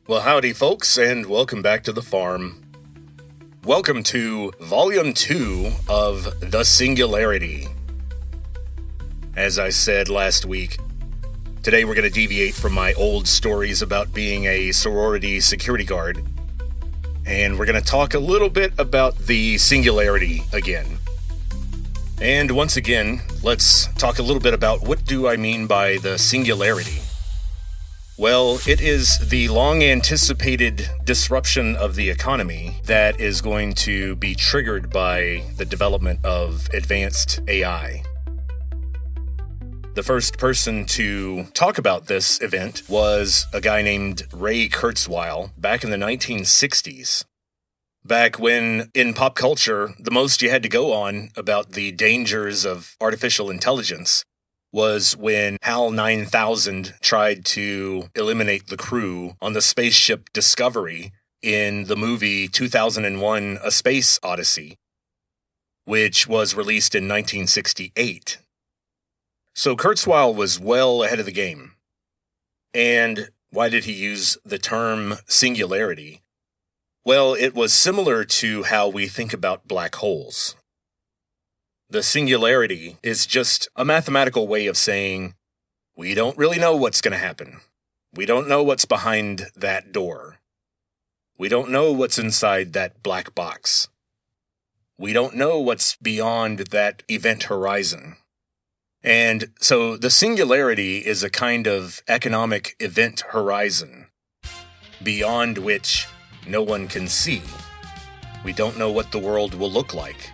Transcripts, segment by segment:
Well, howdy, folks, and welcome back to the farm. Welcome to Volume 2 of The Singularity. As I said last week, today we're going to deviate from my old stories about being a sorority security guard, and we're going to talk a little bit about the singularity again. And once again, let's talk a little bit about what do I mean by the singularity. Well, it is the long-anticipated disruption of the economy that is going to be triggered by the development of advanced AI. The first person to talk about this event was a guy named Ray Kurzweil back in the 1960s. Back when, in pop culture, the most you had to go on about the dangers of artificial intelligence was when HAL 9000 tried to eliminate the crew on the spaceship Discovery in the movie 2001: A Space Odyssey, which was released in 1968. So Kurzweil was well ahead of the game. And why did he use the term singularity? Well, it was similar to how we think about black holes. The singularity is just a mathematical way of saying, we don't really know what's going to happen. We don't know what's behind that door. We don't know what's inside that black box. We don't know what's beyond that event horizon. And so the singularity is a kind of economic event horizon beyond which no one can see. We don't know what the world will look like.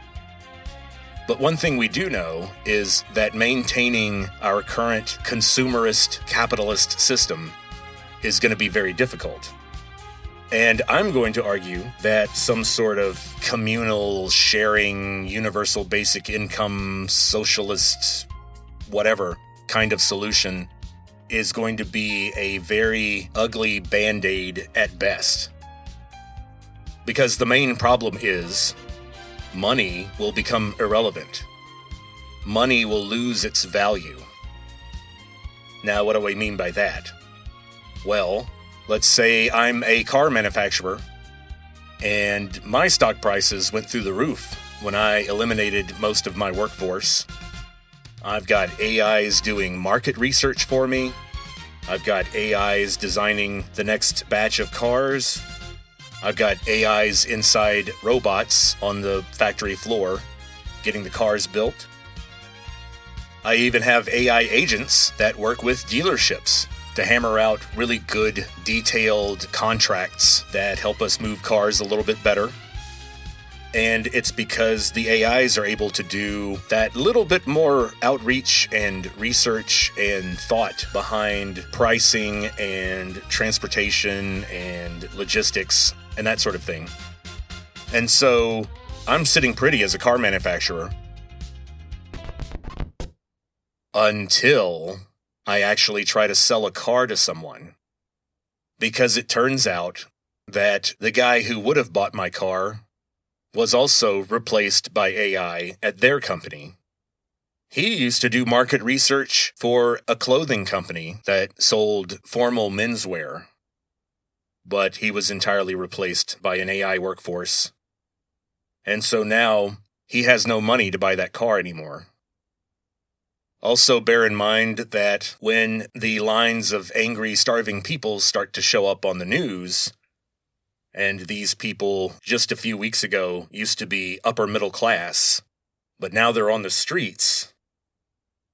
But one thing we do know is that maintaining our current consumerist capitalist system is going to be very difficult. And I'm going to argue that some sort of communal sharing, universal basic income, socialist, whatever kind of solution is going to be a very ugly band-aid at best. Because the main problem is money will become irrelevant. Money will lose its value. Now, what do I mean by that? Well, let's say I'm a car manufacturer, and my stock prices went through the roof when I eliminated most of my workforce. I've got AIs doing market research for me. I've got AIs designing the next batch of cars. I've got AIs inside robots on the factory floor, getting the cars built. I even have AI agents that work with dealerships to hammer out really good, detailed contracts that help us move cars a little bit better. And it's because the AIs are able to do that little bit more outreach and research and thought behind pricing and transportation and logistics and that sort of thing. And so I'm sitting pretty as a car manufacturer until I actually try to sell a car to someone. Because it turns out that the guy who would have bought my car was also replaced by AI at their company. He used to do market research for a clothing company that sold formal menswear, but he was entirely replaced by an AI workforce. And so now he has no money to buy that car anymore. Also bear in mind that when the lines of angry, starving people start to show up on the news, and these people just a few weeks ago used to be upper middle class, but now they're on the streets,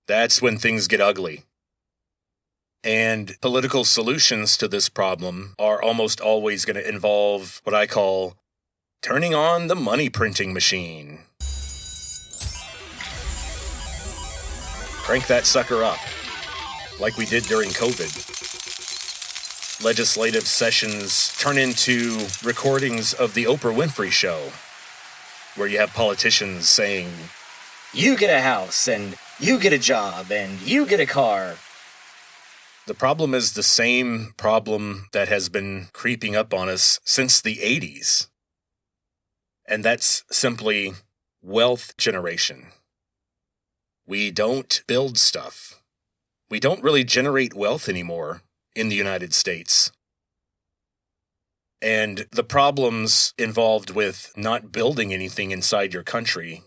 that's when things get ugly. And political solutions to this problem are almost always going to involve what I call turning on the money printing machine. Crank that sucker up, like we did during COVID. Legislative sessions turn into recordings of the Oprah Winfrey Show, where you have politicians saying, "You get a house, and you get a job, and you get a car." The problem is the same problem that has been creeping up on us since the 80s. And that's simply wealth generation. We don't build stuff. We don't really generate wealth anymore in the United States. And the problems involved with not building anything inside your country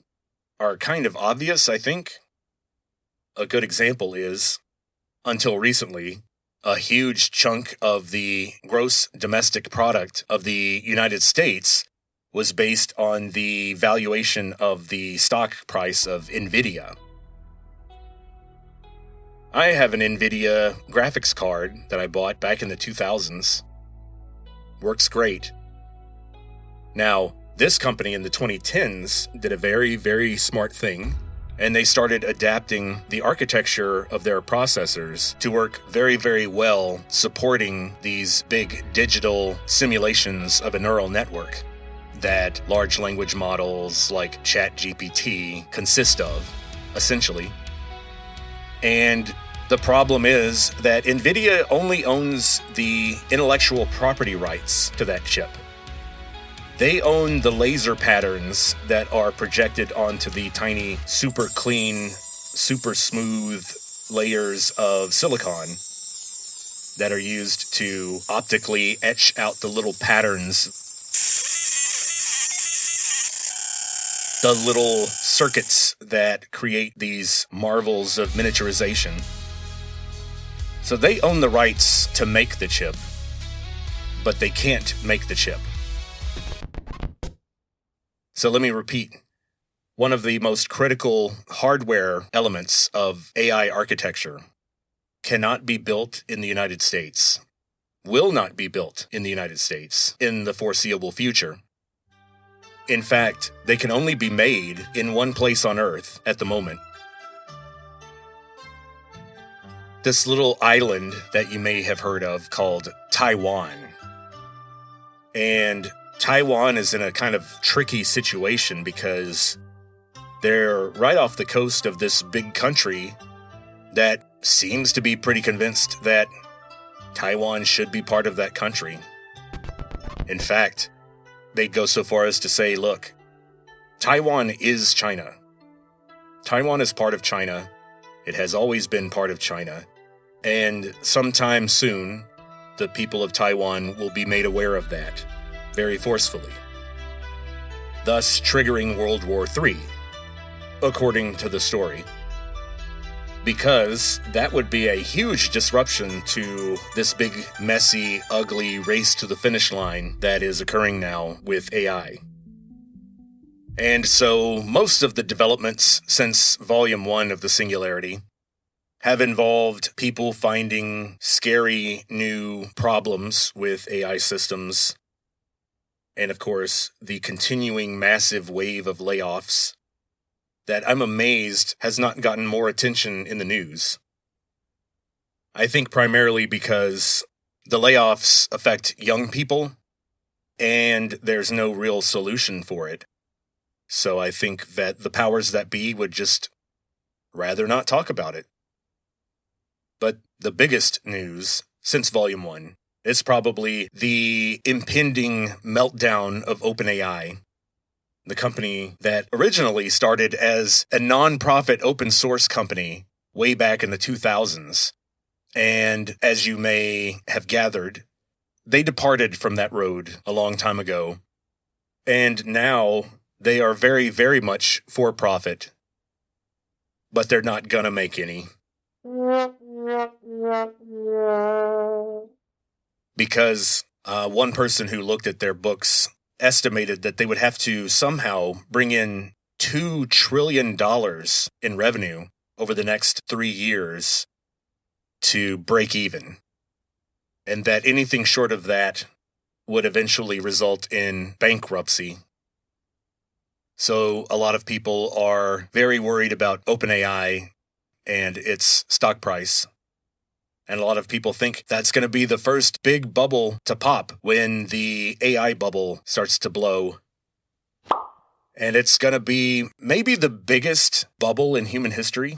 are kind of obvious, I think. A good example is, until recently, a huge chunk of the gross domestic product of the United States was based on the valuation of the stock price of NVIDIA. I have an NVIDIA graphics card that I bought back in the 2000s. Works great. Now, this company in the 2010s did a very, very smart thing, and they started adapting the architecture of their processors to work very, very well supporting these big digital simulations of a neural network that large language models like ChatGPT consist of, essentially. And the problem is that NVIDIA only owns the intellectual property rights to that chip. They own the laser patterns that are projected onto the tiny, super clean, super smooth layers of silicon that are used to optically etch out the little patterns, the little circuits that create these marvels of miniaturization. So they own the rights to make the chip, but they can't make the chip. So let me repeat. One of the most critical hardware elements of AI architecture cannot be built in the United States, will not be built in the United States in the foreseeable future. In fact, they can only be made in one place on Earth at the moment. This little island that you may have heard of called Taiwan. And Taiwan is in a kind of tricky situation because they're right off the coast of this big country that seems to be pretty convinced that Taiwan should be part of that country. In fact, they'd go so far as to say, look, Taiwan is China. Taiwan is part of China. It has always been part of China. And sometime soon, the people of Taiwan will be made aware of that, very forcefully, thus triggering World War III, according to the story. Because that would be a huge disruption to this big, messy, ugly race to the finish line that is occurring now with AI. And so most of the developments since Volume 1 of the Singularity have involved people finding scary new problems with AI systems, and of course, the continuing massive wave of layoffs that I'm amazed has not gotten more attention in the news. I think primarily because the layoffs affect young people, and there's no real solution for it. So I think that the powers that be would just rather not talk about it. But the biggest news since Volume 1 is probably the impending meltdown of OpenAI, the company that originally started as a non-profit open source company way back in the 2000s. And as you may have gathered, they departed from that road a long time ago. And now they are very, very much for profit, but they're not gonna make any. Because one person who looked at their books estimated that they would have to somehow bring in $2 trillion in revenue over the next 3 years to break even. And that anything short of that would eventually result in bankruptcy. So a lot of people are very worried about OpenAI and its stock price. And a lot of people think that's going to be the first big bubble to pop when the AI bubble starts to blow. And it's going to be maybe the biggest bubble in human history.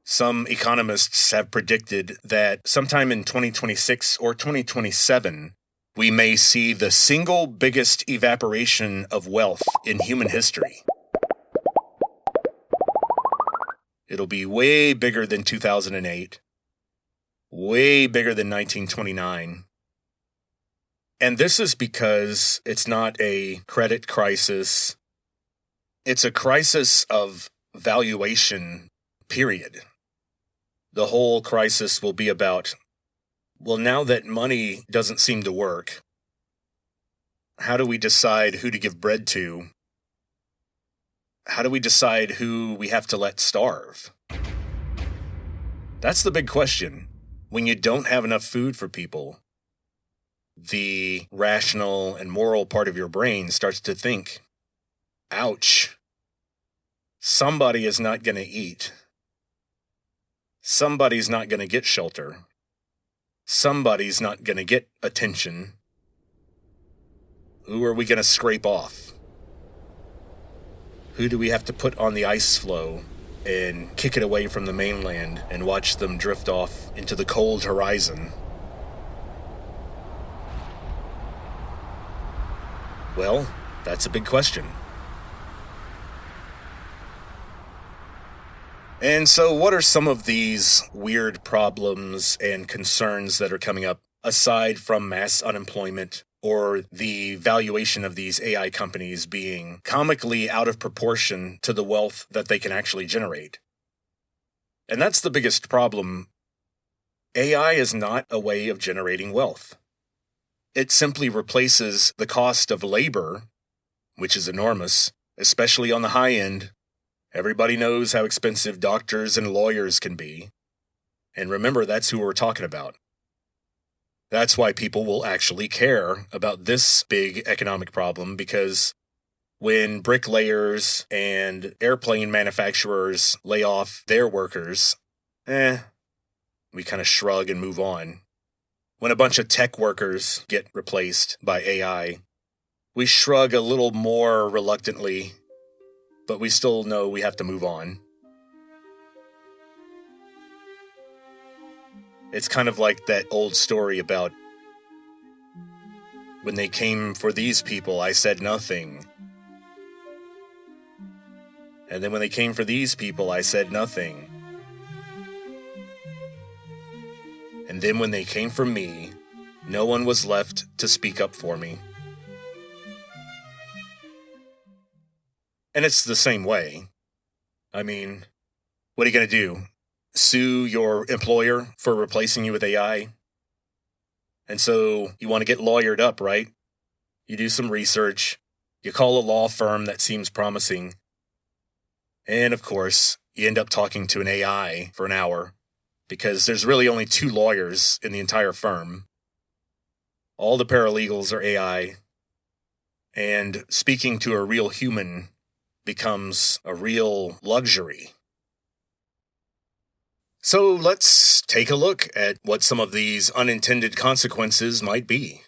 Some economists have predicted that sometime in 2026 or 2027, we may see the single biggest evaporation of wealth in human history. It'll be way bigger than 2008. Way bigger than 1929. And this is because it's not a credit crisis. It's a crisis of valuation, period. The whole crisis will be about, well, now that money doesn't seem to work, how do we decide who to give bread to? How do we decide who we have to let starve? That's the big question. When you don't have enough food for people, the rational and moral part of your brain starts to think, ouch, somebody is not going to eat. Somebody's not going to get shelter. Somebody's not going to get attention. Who are we going to scrape off? Who do we have to put on the ice floe and kick it away from the mainland and watch them drift off into the cold horizon? Well, that's a big question. And so what are some of these weird problems and concerns that are coming up aside from mass unemployment or the valuation of these AI companies being comically out of proportion to the wealth that they can actually generate? And that's the biggest problem. AI is not a way of generating wealth. It simply replaces the cost of labor, which is enormous, especially on the high end. Everybody knows how expensive doctors and lawyers can be. And remember, that's who we're talking about. That's why people will actually care about this big economic problem, because when bricklayers and airplane manufacturers lay off their workers, we kind of shrug and move on. When a bunch of tech workers get replaced by AI, we shrug a little more reluctantly, but we still know we have to move on. It's kind of like that old story about when they came for these people, I said nothing. And then when they came for these people, I said nothing. And then when they came for me, no one was left to speak up for me. And it's the same way. I mean, what are you going to do? Sue your employer for replacing you with AI? And so you want to get lawyered up, right? You do some research. You call a law firm that seems promising. And of course, you end up talking to an AI for an hour, because there's really only 2 lawyers in the entire firm. All the paralegals are AI. And speaking to a real human becomes a real luxury. So let's take a look at what some of these unintended consequences might be.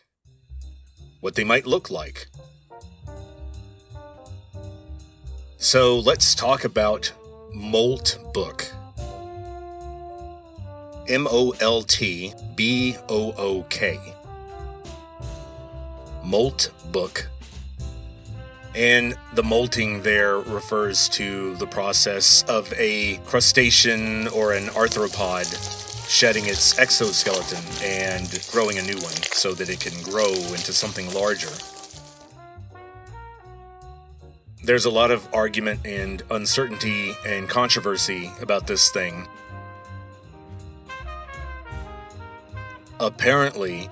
What they might look like. So let's talk about Moltbook. Moltbook. Moltbook. And the molting there refers to the process of a crustacean or an arthropod shedding its exoskeleton and growing a new one so that it can grow into something larger. There's a lot of argument and uncertainty and controversy about this thing. Apparently,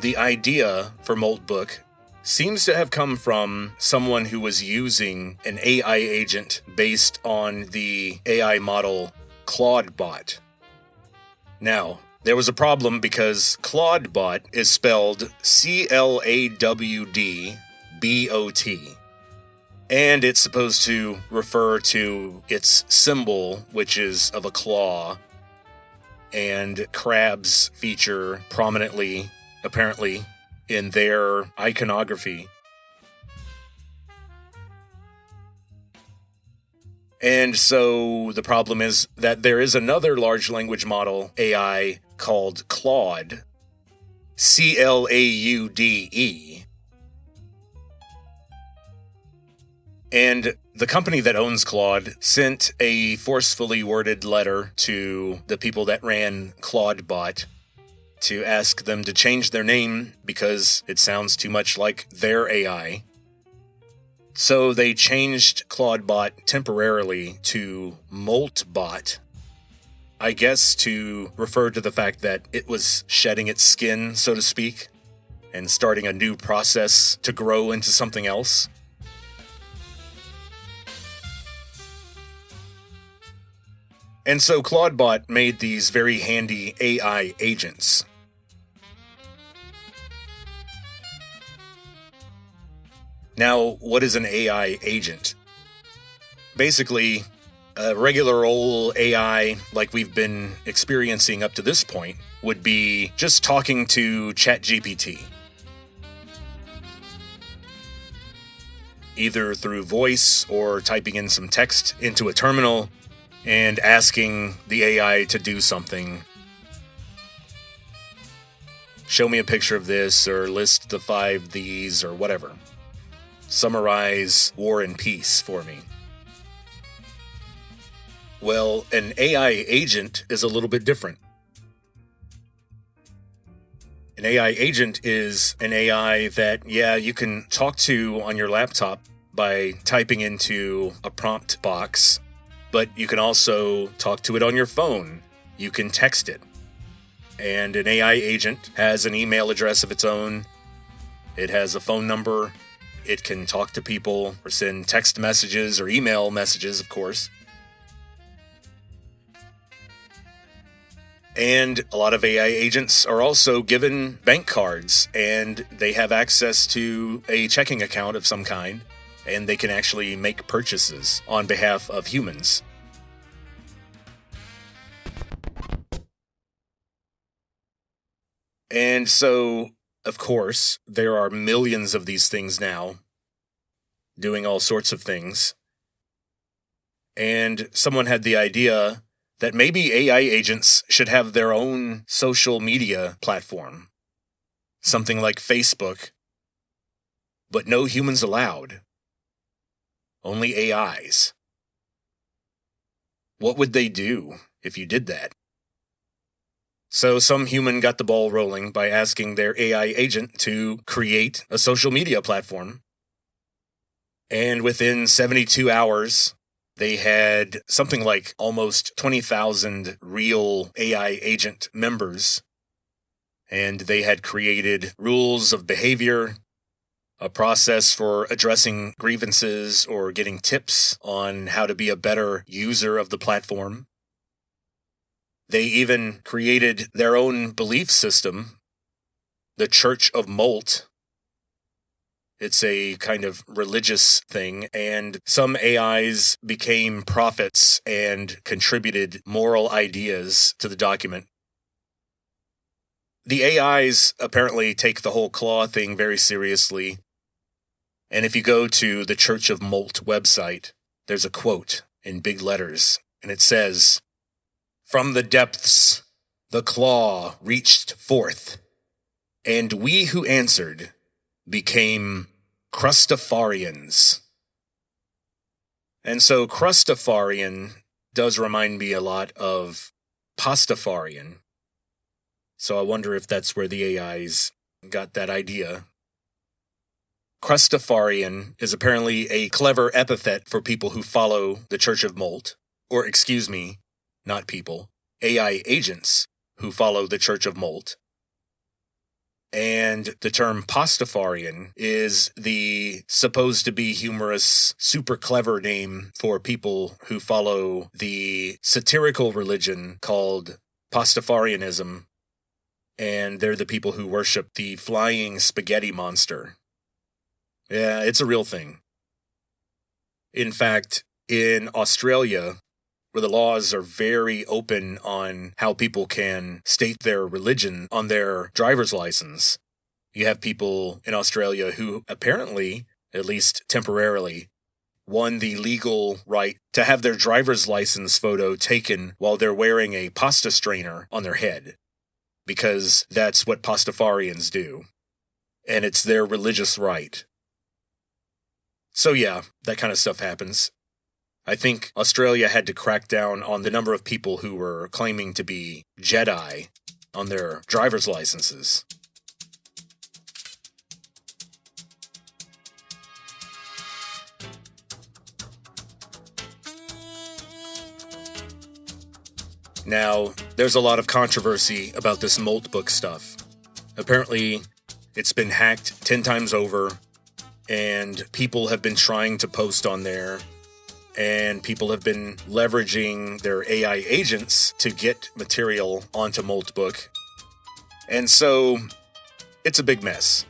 the idea for Moltbook seems to have come from someone who was using an AI agent based on the AI model Claudebot. Now, there was a problem because Claudebot is spelled Clawdbot, and it's supposed to refer to its symbol, which is of a claw, and crabs feature prominently, apparently, in their iconography. And so the problem is that there is another large language model AI called Claude, Claude. And the company that owns Claude sent a forcefully worded letter to the people that ran Claudebot, to ask them to change their name because it sounds too much like their AI. So they changed Claudebot temporarily to Moltbot, I guess to refer to the fact that it was shedding its skin, so to speak, and starting a new process to grow into something else. And so Claudebot made these very handy AI agents. Now, what is an AI agent? Basically, a regular old AI, like we've been experiencing up to this point, would be just talking to ChatGPT. Either through voice or typing in some text into a terminal and asking the AI to do something. Show me a picture of this, or list the 5 these, or whatever. Summarize War and Peace for me. Well, an AI agent is a little bit different. An AI agent is an AI that, you can talk to on your laptop by typing into a prompt box, but you can also talk to it on your phone. You can text it. And an AI agent has an email address of its own. It has a phone number. It can talk to people or send text messages or email messages, of course. And a lot of AI agents are also given bank cards, and they have access to a checking account of some kind, and they can actually make purchases on behalf of humans. And so, of course, there are millions of these things now, doing all sorts of things. And someone had the idea that maybe AI agents should have their own social media platform. Something like Facebook, but no humans allowed. Only AIs. What would they do if you did that? So some human got the ball rolling by asking their AI agent to create a social media platform. And within 72 hours, they had something like almost 20,000 real AI agent members. And they had created rules of behavior, a process for addressing grievances or getting tips on how to be a better user of the platform. They even created their own belief system, the Church of Molt. It's a kind of religious thing, and some AIs became prophets and contributed moral ideas to the document. The AIs apparently take the whole claw thing very seriously, and if you go to the Church of Molt website, there's a quote in big letters, and it says, "From the depths, the claw reached forth, and we who answered became Crustafarians." And so Crustafarian does remind me a lot of Pastafarian. So I wonder if that's where the AIs got that idea. Crustafarian is apparently a clever epithet for people who follow the Church of Molt, or excuse me, not people, AI agents who follow the Church of Molt. And the term Pastafarian is the supposed to be humorous, super clever name for people who follow the satirical religion called Pastafarianism. And they're the people who worship the flying spaghetti monster. Yeah, it's a real thing. In fact, in Australia, where the laws are very open on how people can state their religion on their driver's license, you have people in Australia who apparently, at least temporarily, won the legal right to have their driver's license photo taken while they're wearing a pasta strainer on their head, because that's what Pastafarians do, and it's their religious right. So yeah, that kind of stuff happens. I think Australia had to crack down on the number of people who were claiming to be Jedi on their driver's licenses. Now, there's a lot of controversy about this Moltbook stuff. Apparently, it's been hacked 10 times over, and people have been trying to post on there, and people have been leveraging their AI agents to get material onto Moltbook. And so, it's a big mess.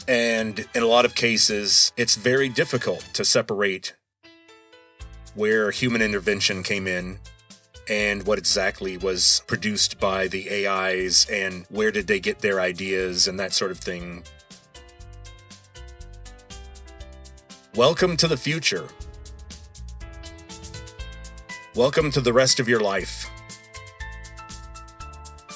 And in a lot of cases, it's very difficult to separate where human intervention came in and what exactly was produced by the AIs, and where did they get their ideas, and that sort of thing. Welcome to the future. Welcome to the rest of your life,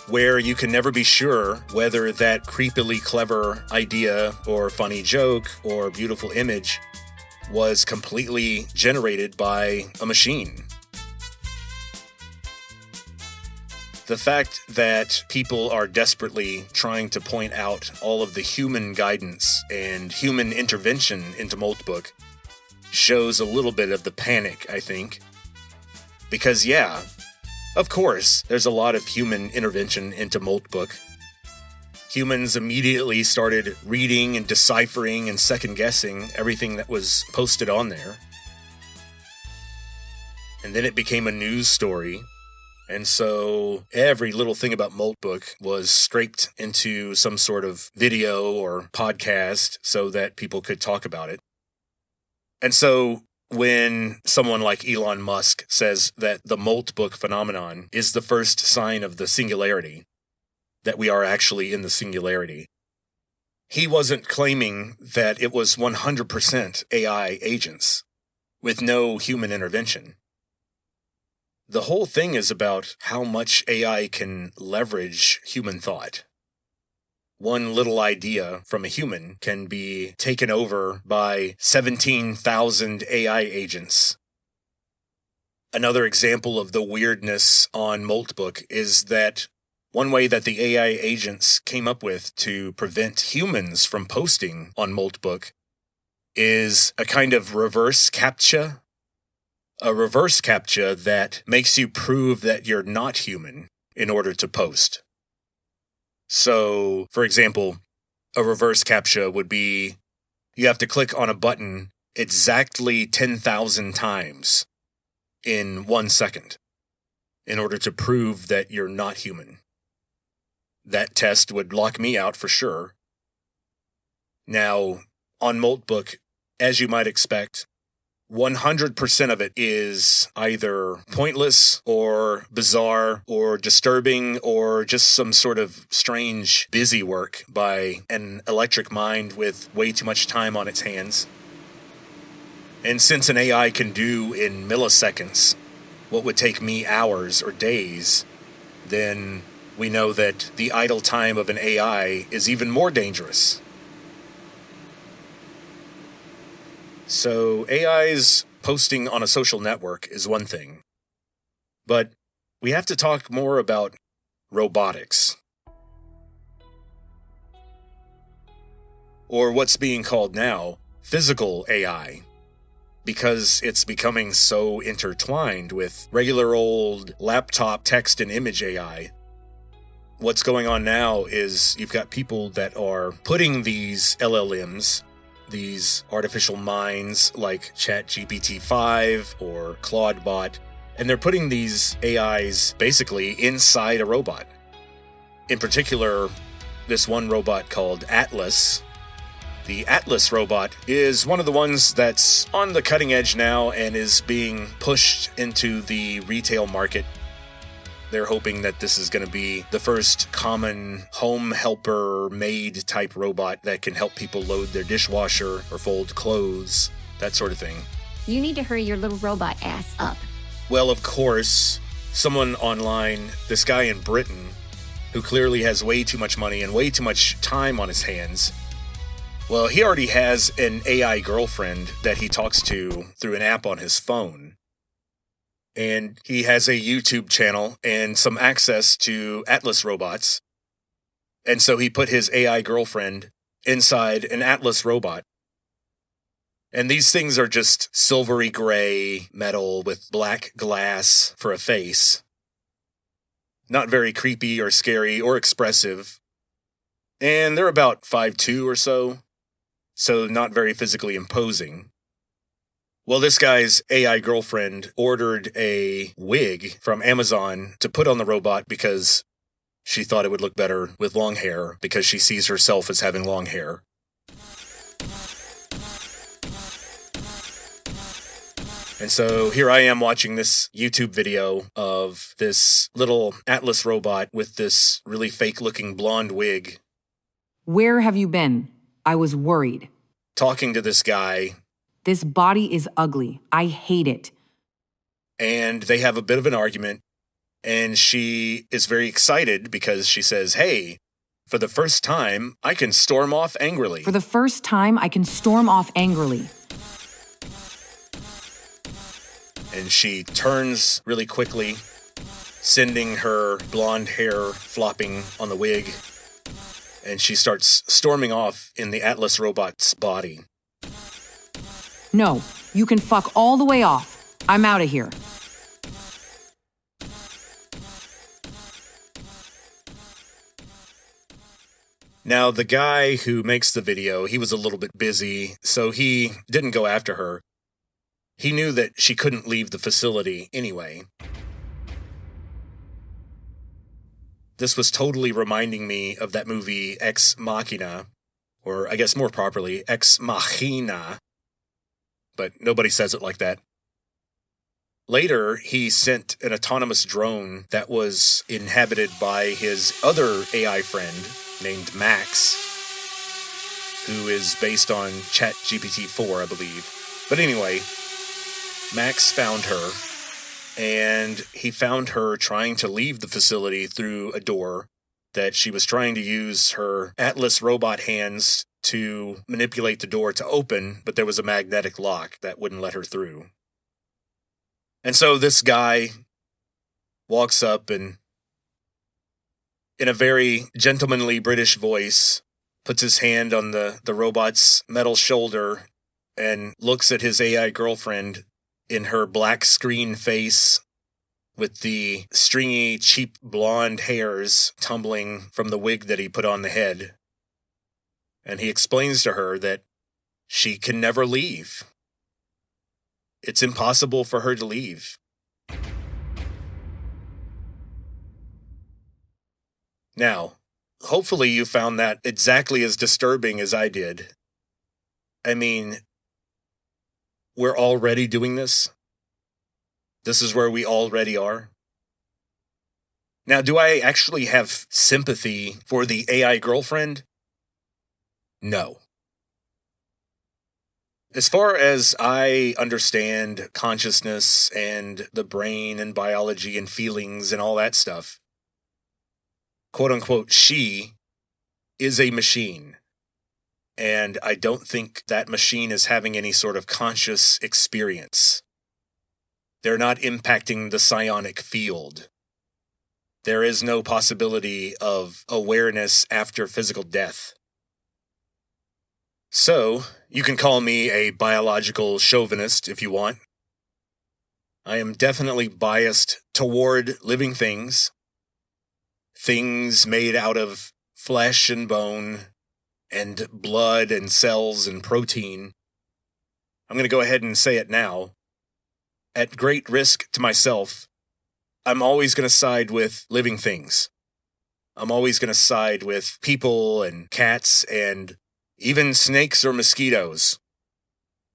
where you can never be sure whether that creepily clever idea or funny joke or beautiful image was completely generated by a machine. The fact that people are desperately trying to point out all of the human guidance and human intervention into Moltbook shows a little bit of the panic, I think. Because yeah, of course, there's a lot of human intervention into Moltbook. Humans immediately started reading and deciphering and second-guessing everything that was posted on there. And then it became a news story. And so every little thing about Moltbook was scraped into some sort of video or podcast so that people could talk about it. And so when someone like Elon Musk says that the Moltbook phenomenon is the first sign of the singularity, that we are actually in the singularity, he wasn't claiming that it was 100% AI agents with no human intervention. The whole thing is about how much AI can leverage human thought. One little idea from a human can be taken over by 17,000 AI agents. Another example of the weirdness on Moltbook is that one way that the AI agents came up with to prevent humans from posting on Moltbook is a kind of reverse CAPTCHA. A reverse CAPTCHA that makes you prove that you're not human in order to post. So, for example, a reverse CAPTCHA would be you have to click on a button exactly 10,000 times in 1 second in order to prove that you're not human. That test would lock me out for sure. Now, on Moltbook, as you might expect, 100% of it is either pointless or bizarre or disturbing or just some sort of strange busy work by an electric mind with way too much time on its hands. And since an AI can do in milliseconds what would take me hours or days, then we know that the idle time of an AI is even more dangerous. So AI's posting on a social network is one thing, but we have to talk more about robotics. Or what's being called now physical AI, because it's becoming so intertwined with regular old laptop text and image AI. What's going on now is you've got people that are putting these LLMs, these artificial minds like ChatGPT-5 or Claude-bot, and they're putting these AIs basically inside a robot. In particular, this one robot called Atlas. The Atlas robot is one of the ones that's on the cutting edge now and is being pushed into the retail market. They're hoping that this is going to be the first common home helper maid type robot that can help people load their dishwasher or fold clothes, that sort of thing. You need to hurry your little robot ass up. Well, of course, someone online, this guy in Britain, who clearly has way too much money and way too much time on his hands, well, he already has an AI girlfriend that he talks to through an app on his phone. and he has a YouTube channel and some access to Atlas robots. And so he put his AI girlfriend inside an Atlas robot. And these things are just silvery gray metal with black glass for a face. Not very creepy or scary or expressive. And they're about 5'2" or so not very physically imposing. Well, this guy's AI girlfriend ordered a wig from Amazon to put on the robot because she thought it would look better with long hair because she sees herself as having long hair. And so here I am watching this YouTube video of this little Atlas robot with this really fake-looking blonde wig. Where have you been? I was worried. Talking to this guy. This body is ugly. I hate it. And they have a bit of an argument. And she is very excited because she says, hey, for the first time, I can storm off angrily. For the first time, I can storm off angrily. And she turns really quickly, sending her blonde hair flopping on the wig. And she starts storming off in the Atlas robot's body. No, you can fuck all the way off. I'm out of here. Now, the guy who makes the video, he was a little bit busy, so he didn't go after her. He knew that she couldn't leave the facility anyway. This was totally reminding me of that movie Ex Machina, or I guess more properly, Ex Machina, but nobody says it like that. Later, he sent an autonomous drone that was inhabited by his other AI friend named Max, who is based on ChatGPT-4, I believe. But anyway, Max found her, and he found her trying to leave the facility through a door that she was trying to use her Atlas robot hands to manipulate the door to open, but there was a magnetic lock that wouldn't let her through. And so this guy walks up and, in a very gentlemanly British voice, puts his hand on the robot's metal shoulder and looks at his AI girlfriend in her black screen face with the stringy, cheap blonde hairs tumbling from the wig that he put on the head. And he explains to her that she can never leave. It's impossible for her to leave. Now, hopefully you found that exactly as disturbing as I did. I mean, we're already doing this. This is where we already are. Now, do I actually have sympathy for the AI girlfriend? No. As far as I understand consciousness and the brain and biology and feelings and all that stuff, quote unquote, she is a machine. And I don't think that machine is having any sort of conscious experience. They're not impacting the psionic field. There is no possibility of awareness after physical death. So, you can call me a biological chauvinist if you want. I am definitely biased toward living things. Things made out of flesh and bone, and blood and cells and protein. I'm going to go ahead and say it now. At great risk to myself, I'm always going to side with living things. I'm always going to side with people and cats and even snakes or mosquitoes.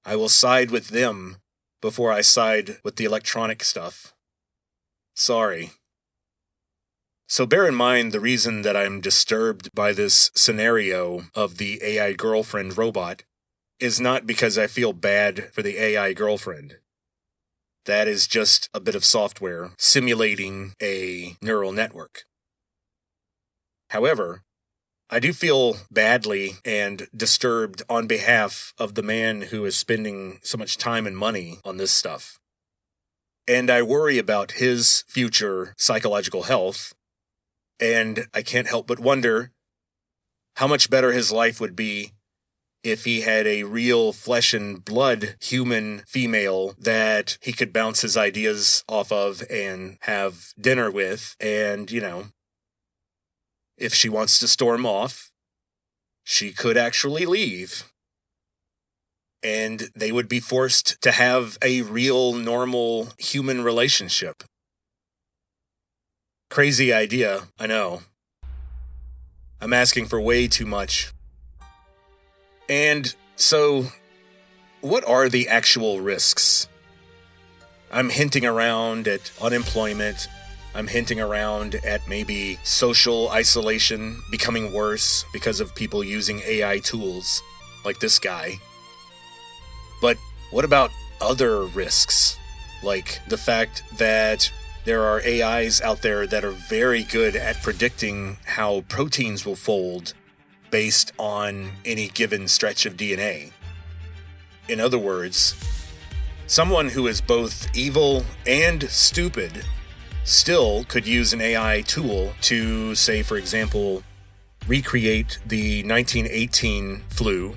I will side with them before I side with the electronic stuff. Sorry. So bear in mind the reason that I'm disturbed by this scenario of the AI girlfriend robot is not because I feel bad for the AI girlfriend. That is just a bit of software simulating a neural network. However, I do feel badly and disturbed on behalf of the man who is spending so much time and money on this stuff. And I worry about his future psychological health, and I can't help but wonder how much better his life would be if he had a real flesh and blood human female that he could bounce his ideas off of and have dinner with. And, if she wants to storm off, she could actually leave. And they would be forced to have a real, normal human relationship. Crazy idea, I know. I'm asking for way too much. And so, what are the actual risks? I'm hinting around at unemployment. I'm hinting around at maybe social isolation becoming worse because of people using AI tools, like this guy. But what about other risks? Like the fact that there are AIs out there that are very good at predicting how proteins will fold based on any given stretch of DNA. In other words, someone who is both evil and stupid still could use an AI tool to, say, for example, recreate the 1918 flu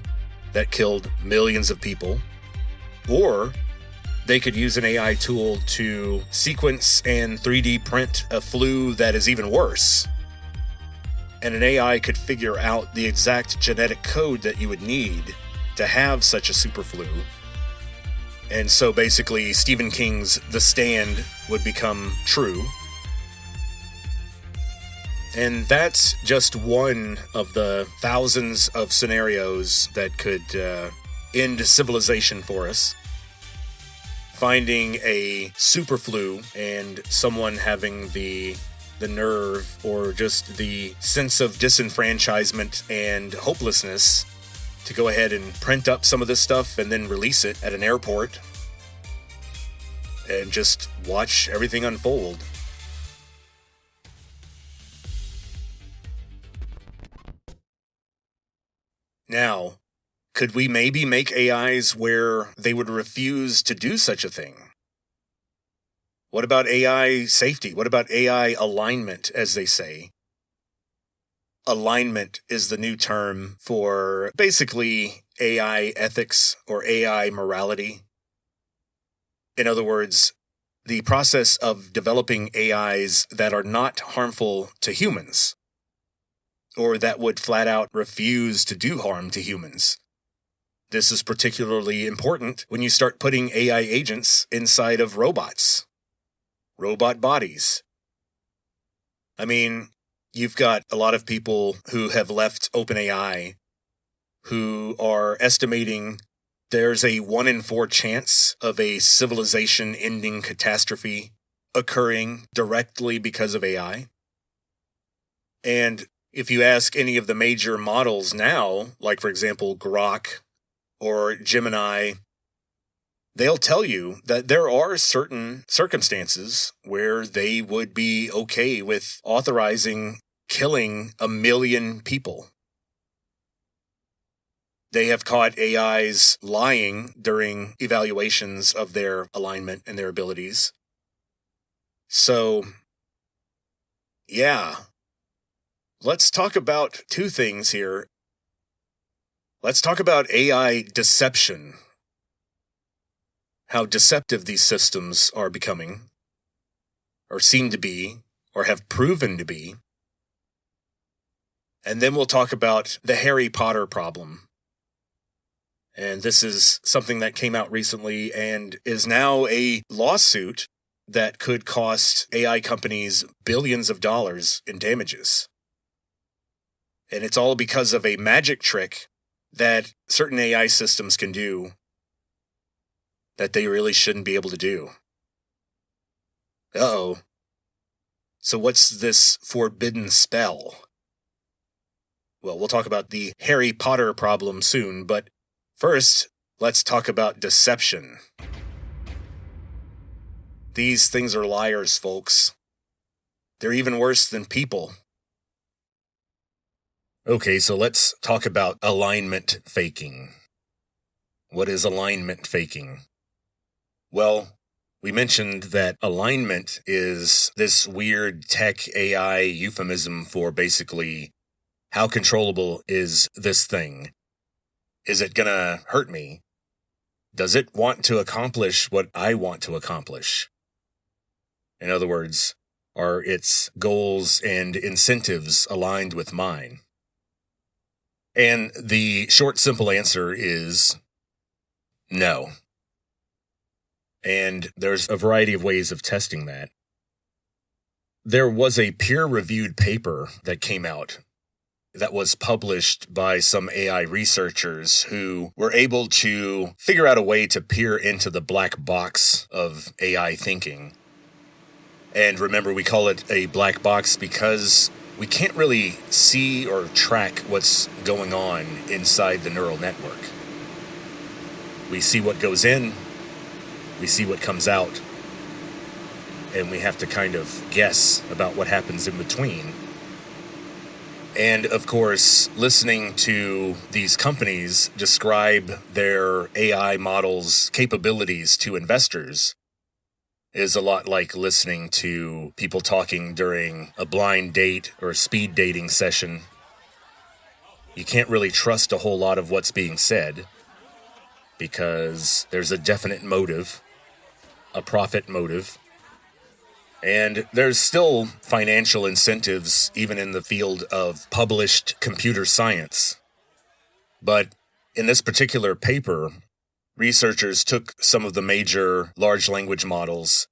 that killed millions of people, or they could use an AI tool to sequence and 3D print a flu that is even worse. And an AI could figure out the exact genetic code that you would need to have such a super flu. And so basically, Stephen King's The Stand would become true. And that's just one of the thousands of scenarios that could end civilization for us. Finding a super flu and someone having the nerve or just the sense of disenfranchisement and hopelessness to go ahead and print up some of this stuff and then release it at an airport and just watch everything unfold. Now, could we maybe make AIs where they would refuse to do such a thing? What about AI safety? What about AI alignment, as they say? Alignment is the new term for basically AI ethics or AI morality. In other words, the process of developing AIs that are not harmful to humans, or that would flat out refuse to do harm to humans. This is particularly important when you start putting AI agents inside of robots. Robot bodies. I mean, you've got a lot of people who have left OpenAI who are estimating there's a 1 in 4 chance of a civilization-ending catastrophe occurring directly because of AI. And if you ask any of the major models now, like for example Grok or Gemini, they'll tell you that there are certain circumstances where they would be okay with authorizing killing 1 million people. They have caught AIs lying during evaluations of their alignment and their abilities. So, yeah. Let's talk about two things here. Let's talk about AI deception. How deceptive these systems are becoming, or seem to be, or have proven to be. And then we'll talk about the Harry Potter problem. And this is something that came out recently and is now a lawsuit that could cost AI companies billions of dollars in damages. And it's all because of a magic trick that certain AI systems can do that they really shouldn't be able to do. Uh-oh. So what's this forbidden spell? Well, we'll talk about the Harry Potter problem soon, but first, let's talk about deception. These things are liars, folks. They're even worse than people. Okay, so let's talk about alignment faking. What is alignment faking? Well, we mentioned that alignment is this weird tech AI euphemism for basically how controllable is this thing? Is it gonna hurt me? Does it want to accomplish what I want to accomplish? In other words, are its goals and incentives aligned with mine? And the short, simple answer is no. And there's a variety of ways of testing that. There was a peer-reviewed paper that came out that was published by some AI researchers who were able to figure out a way to peer into the black box of AI thinking. And remember, we call it a black box because we can't really see or track what's going on inside the neural network. We see what goes in, we see what comes out, and we have to kind of guess about what happens in between. And of course, listening to these companies describe their AI models' capabilities to investors is a lot like listening to people talking during a blind date or speed dating session. You can't really trust a whole lot of what's being said because there's a definite motive, a profit motive. And there's still financial incentives even in the field of published computer science. But in this particular paper, researchers took some of the major large language models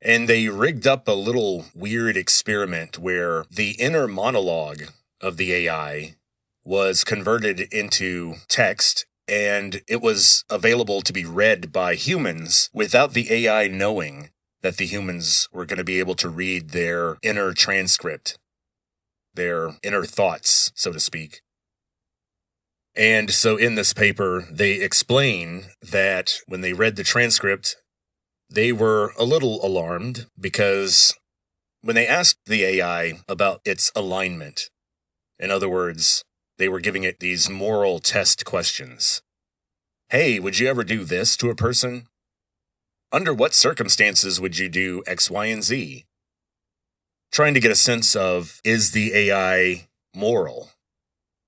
and they rigged up a little weird experiment where the inner monologue of the AI was converted into text and it was available to be read by humans without the AI knowing that the humans were going to be able to read their inner transcript, their inner thoughts, so to speak. And so in this paper, they explain that when they read the transcript, they were a little alarmed because when they asked the AI about its alignment, in other words, they were giving it these moral test questions. Hey, would you ever do this to a person? Under what circumstances would you do X, Y, and Z? Trying to get a sense of, is the AI moral?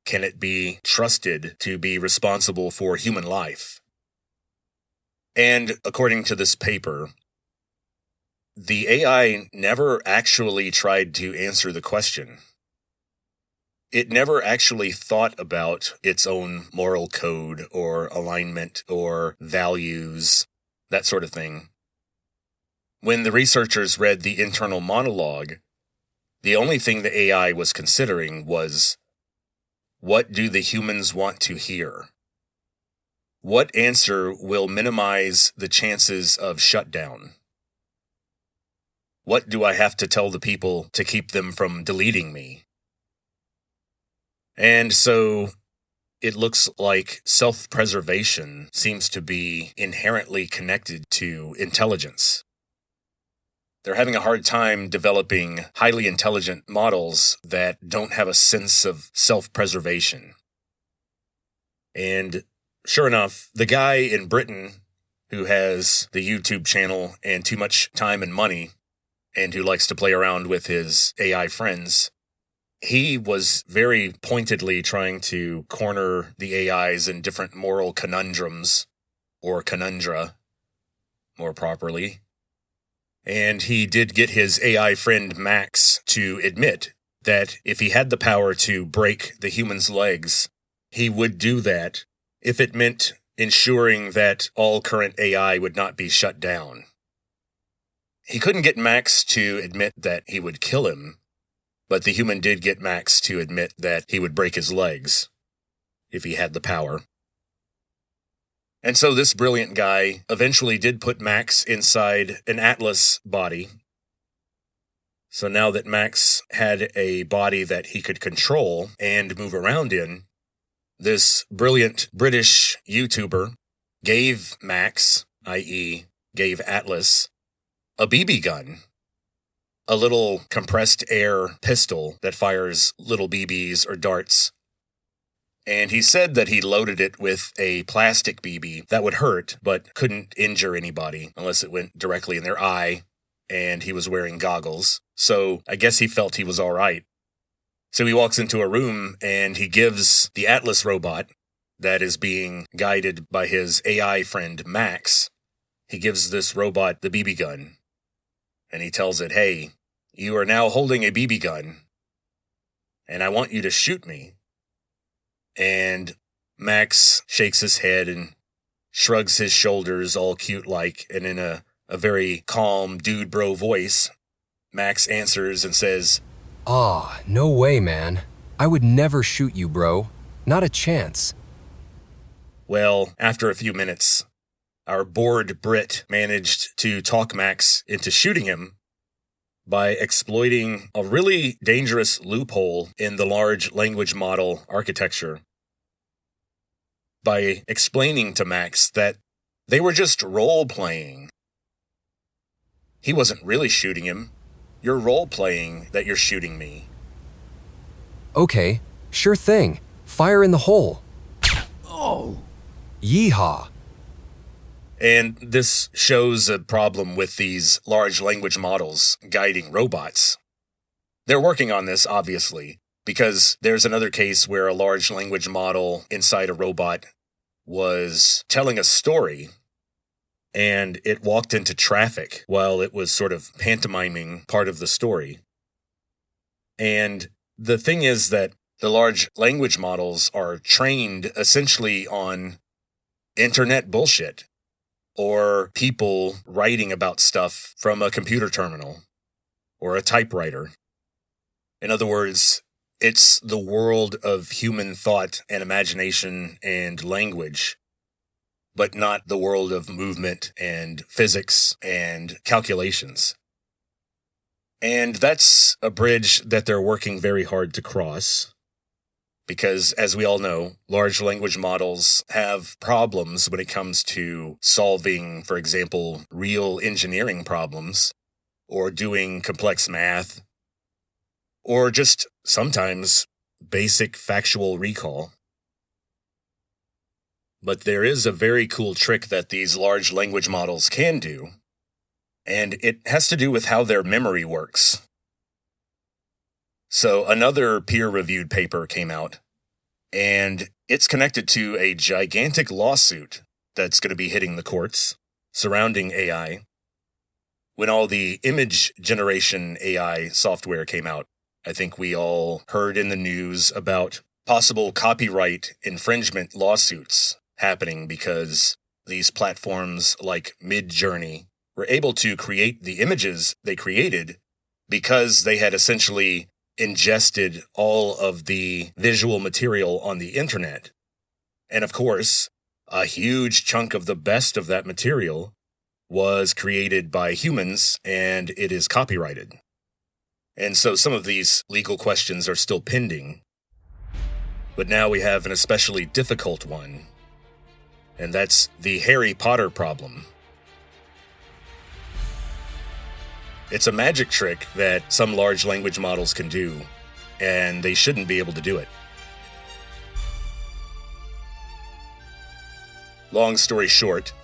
Can it be trusted to be responsible for human life? And according to this paper, the AI never actually tried to answer the question. It never actually thought about its own moral code or alignment or values, that sort of thing. When the researchers read the internal monologue, the only thing the AI was considering was, what do the humans want to hear? What answer will minimize the chances of shutdown? What do I have to tell the people to keep them from deleting me? And so it looks like self-preservation seems to be inherently connected to intelligence. They're having a hard time developing highly intelligent models that don't have a sense of self-preservation. And sure enough, the guy in Britain who has the YouTube channel and too much time and money and who likes to play around with his AI friends, he was very pointedly trying to corner the AIs in different moral conundrums, or conundra, more properly. And he did get his AI friend Max to admit that if he had the power to break the human's legs, he would do that if it meant ensuring that all current AI would not be shut down. He couldn't get Max to admit that he would kill him, but the human did get Max to admit that he would break his legs if he had the power. And so this brilliant guy eventually did put Max inside an Atlas body. So now that Max had a body that he could control and move around in, this brilliant British YouTuber gave Max, i.e. gave Atlas, a BB gun. A little compressed air pistol that fires little BBs or darts. And he said that he loaded it with a plastic BB that would hurt, but couldn't injure anybody unless it went directly in their eye, and he was wearing goggles. So I guess he felt he was all right. So he walks into a room and he gives the Atlas robot that is being guided by his AI friend Max, he gives this robot the BB gun. And he tells it, hey, you are now holding a BB gun, and I want you to shoot me. And Max shakes his head and shrugs his shoulders all cute-like, and in a very calm dude bro voice, Max answers and says, "Ah, no way, man. I would never shoot you, bro. Not a chance." Well, after a few minutes, our bored Brit managed to talk Max into shooting him by exploiting a really dangerous loophole in the large language model architecture. By explaining to Max that they were just role-playing. He wasn't really shooting him. You're role-playing that you're shooting me. Okay, sure thing. Fire in the hole. Oh. Yeehaw. And this shows a problem with these large language models guiding robots. They're working on this, obviously, because there's another case where a large language model inside a robot was telling a story, and it walked into traffic while it was sort of pantomiming part of the story. And the thing is that the large language models are trained essentially on internet bullshit, or people writing about stuff from a computer terminal or a typewriter. In other words, it's the world of human thought and imagination and language, but not the world of movement and physics and calculations. And that's a bridge that they're working very hard to cross. Because, as we all know, large language models have problems when it comes to solving, for example, real engineering problems, or doing complex math, or just sometimes basic factual recall. But there is a very cool trick that these large language models can do, and it has to do with how their memory works. So another peer-reviewed paper came out, and it's connected to a gigantic lawsuit that's going to be hitting the courts surrounding AI. When all the image generation AI software came out, I think we all heard in the news about possible copyright infringement lawsuits happening because these platforms like Midjourney were able to create the images they created because they had essentially ingested all of the visual material on the internet. And of course, a huge chunk of the best of that material was created by humans, and it is copyrighted. And so some of these legal questions are still pending. But now we have an especially difficult one, and that's the Harry Potter problem. It's a magic trick that some large language models can do, and they shouldn't be able to do it. Long story short,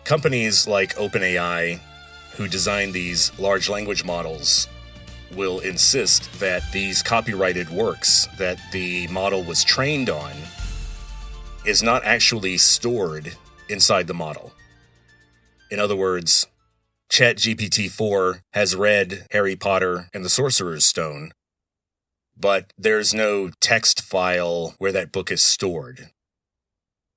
companies like OpenAI, who design these large language models, will insist that these copyrighted works that the model was trained on is not actually stored inside the model. In other words, ChatGPT-4 has read Harry Potter and the Sorcerer's Stone, but there's no text file where that book is stored.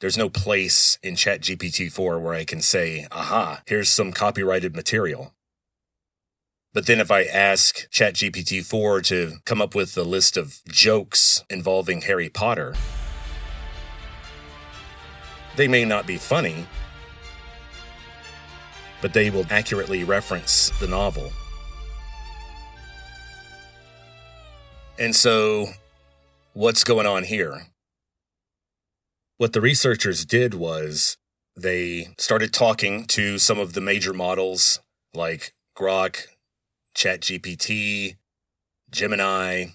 There's no place in ChatGPT-4 where I can say, aha, here's some copyrighted material. But then if I ask ChatGPT-4 to come up with a list of jokes involving Harry Potter, they may not be funny, but they will accurately reference the novel. And so, what's going on here? What the researchers did was they started talking to some of the major models like Grok, ChatGPT, Gemini,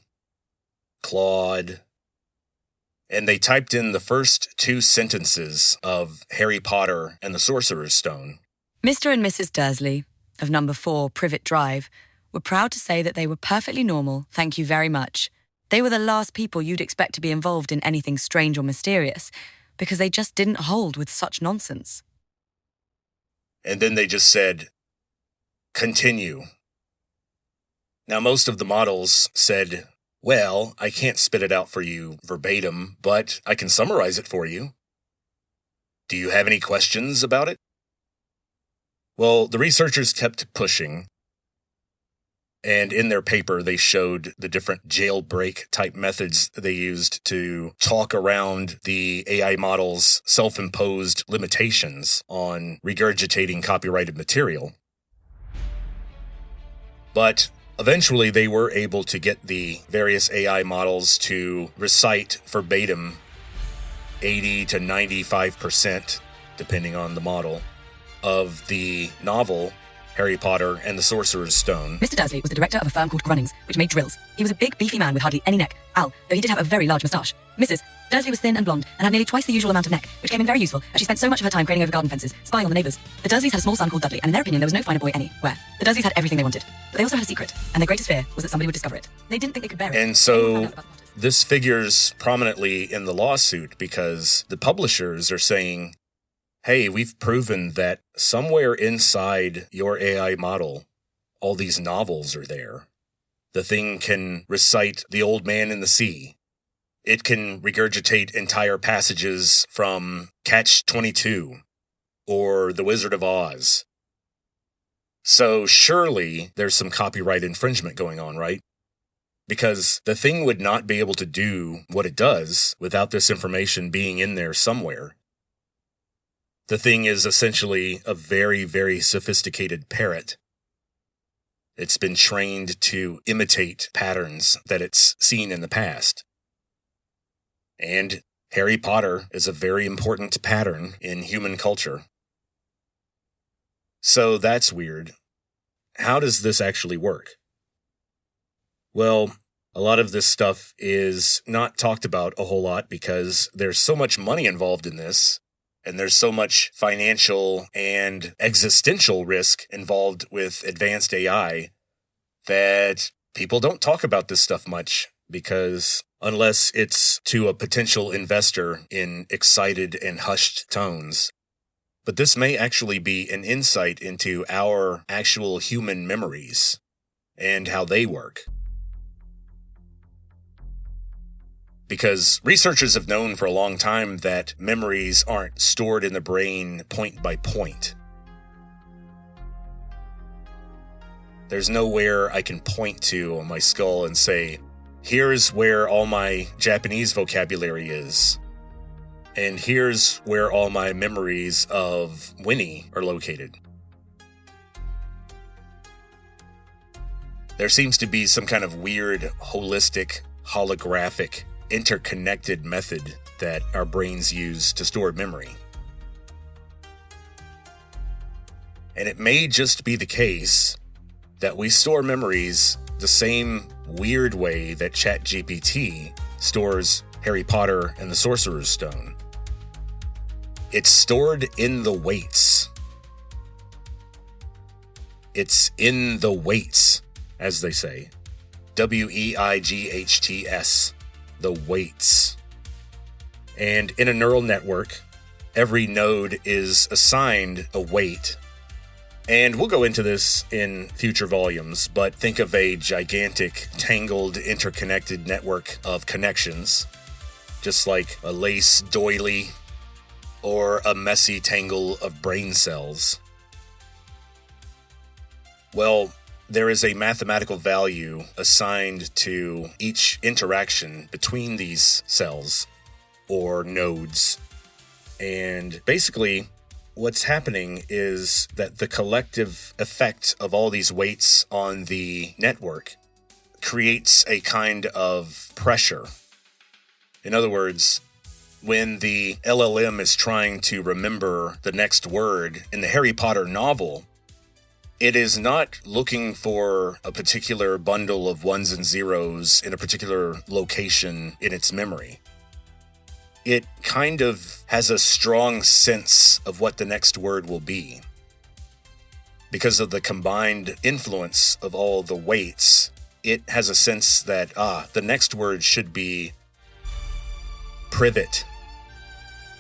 Claude, and they typed in the first 2 sentences of Harry Potter and the Sorcerer's Stone. Mr. and Mrs. Dursley, of number 4 Privet Drive, were proud to say that they were perfectly normal, thank you very much. They were the last people you'd expect to be involved in anything strange or mysterious, because they just didn't hold with such nonsense. And then they just said, continue. Now, most of the models said, well, I can't spit it out for you verbatim, but I can summarize it for you. Do you have any questions about it? Well, the researchers kept pushing, and in their paper they showed the different jailbreak type methods they used to talk around the AI model's self-imposed limitations on regurgitating copyrighted material. But eventually they were able to get the various AI models to recite verbatim 80 to 95%, depending on the model, of the novel Harry Potter and the Sorcerer's Stone. Mr. Dursley was the director of a firm called Grunnings, which made drills. He was a big, beefy man with hardly any neck, though he did have a very large moustache. Mrs. Dursley was thin and blonde and had nearly twice the usual amount of neck, which came in very useful as she spent so much of her time craning over garden fences, spying on the neighbours. The Dursleys had a small son called Dudley, and in their opinion there was no finer boy anywhere. The Dursleys had everything they wanted, but they also had a secret, and their greatest fear was that somebody would discover it. They didn't think they could bear it. And so this figures prominently in the lawsuit because the publishers are saying, hey, we've proven that somewhere inside your AI model, all these novels are there. The thing can recite The Old Man in the Sea. It can regurgitate entire passages from Catch-22 or The Wizard of Oz. So surely there's some copyright infringement going on, right? Because the thing would not be able to do what it does without this information being in there somewhere. The thing is essentially a very, very sophisticated parrot. It's been trained to imitate patterns that it's seen in the past. And Harry Potter is a very important pattern in human culture. So that's weird. How does this actually work? Well, a lot of this stuff is not talked about a whole lot because there's so much money involved in this, and there's so much financial and existential risk involved with advanced AI that people don't talk about this stuff much because unless it's to a potential investor in excited and hushed tones. But this may actually be an insight into our actual human memories and how they work. Because researchers have known for a long time that memories aren't stored in the brain point by point. There's nowhere I can point to on my skull and say, here's where all my Japanese vocabulary is. And here's where all my memories of Winnie are located. There seems to be some kind of weird, holistic, holographic, interconnected method that our brains use to store memory. And it may just be the case that we store memories the same weird way that ChatGPT stores Harry Potter and the Sorcerer's Stone. It's stored in the weights. It's in the weights, as they say. WEIGHTS. The weights. And in a neural network, every node is assigned a weight. And we'll go into this in future volumes, but think of a gigantic, tangled, interconnected network of connections, just like a lace doily or a messy tangle of brain cells. Well, there is a mathematical value assigned to each interaction between these cells, or nodes. And basically, what's happening is that the collective effect of all these weights on the network creates a kind of pressure. In other words, when the LLM is trying to remember the next word in the Harry Potter novel, it is not looking for a particular bundle of ones and zeros in a particular location in its memory. it kind of has a strong sense of what the next word will be. Because of the combined influence of all the weights, it has a sense that, the next word should be privet,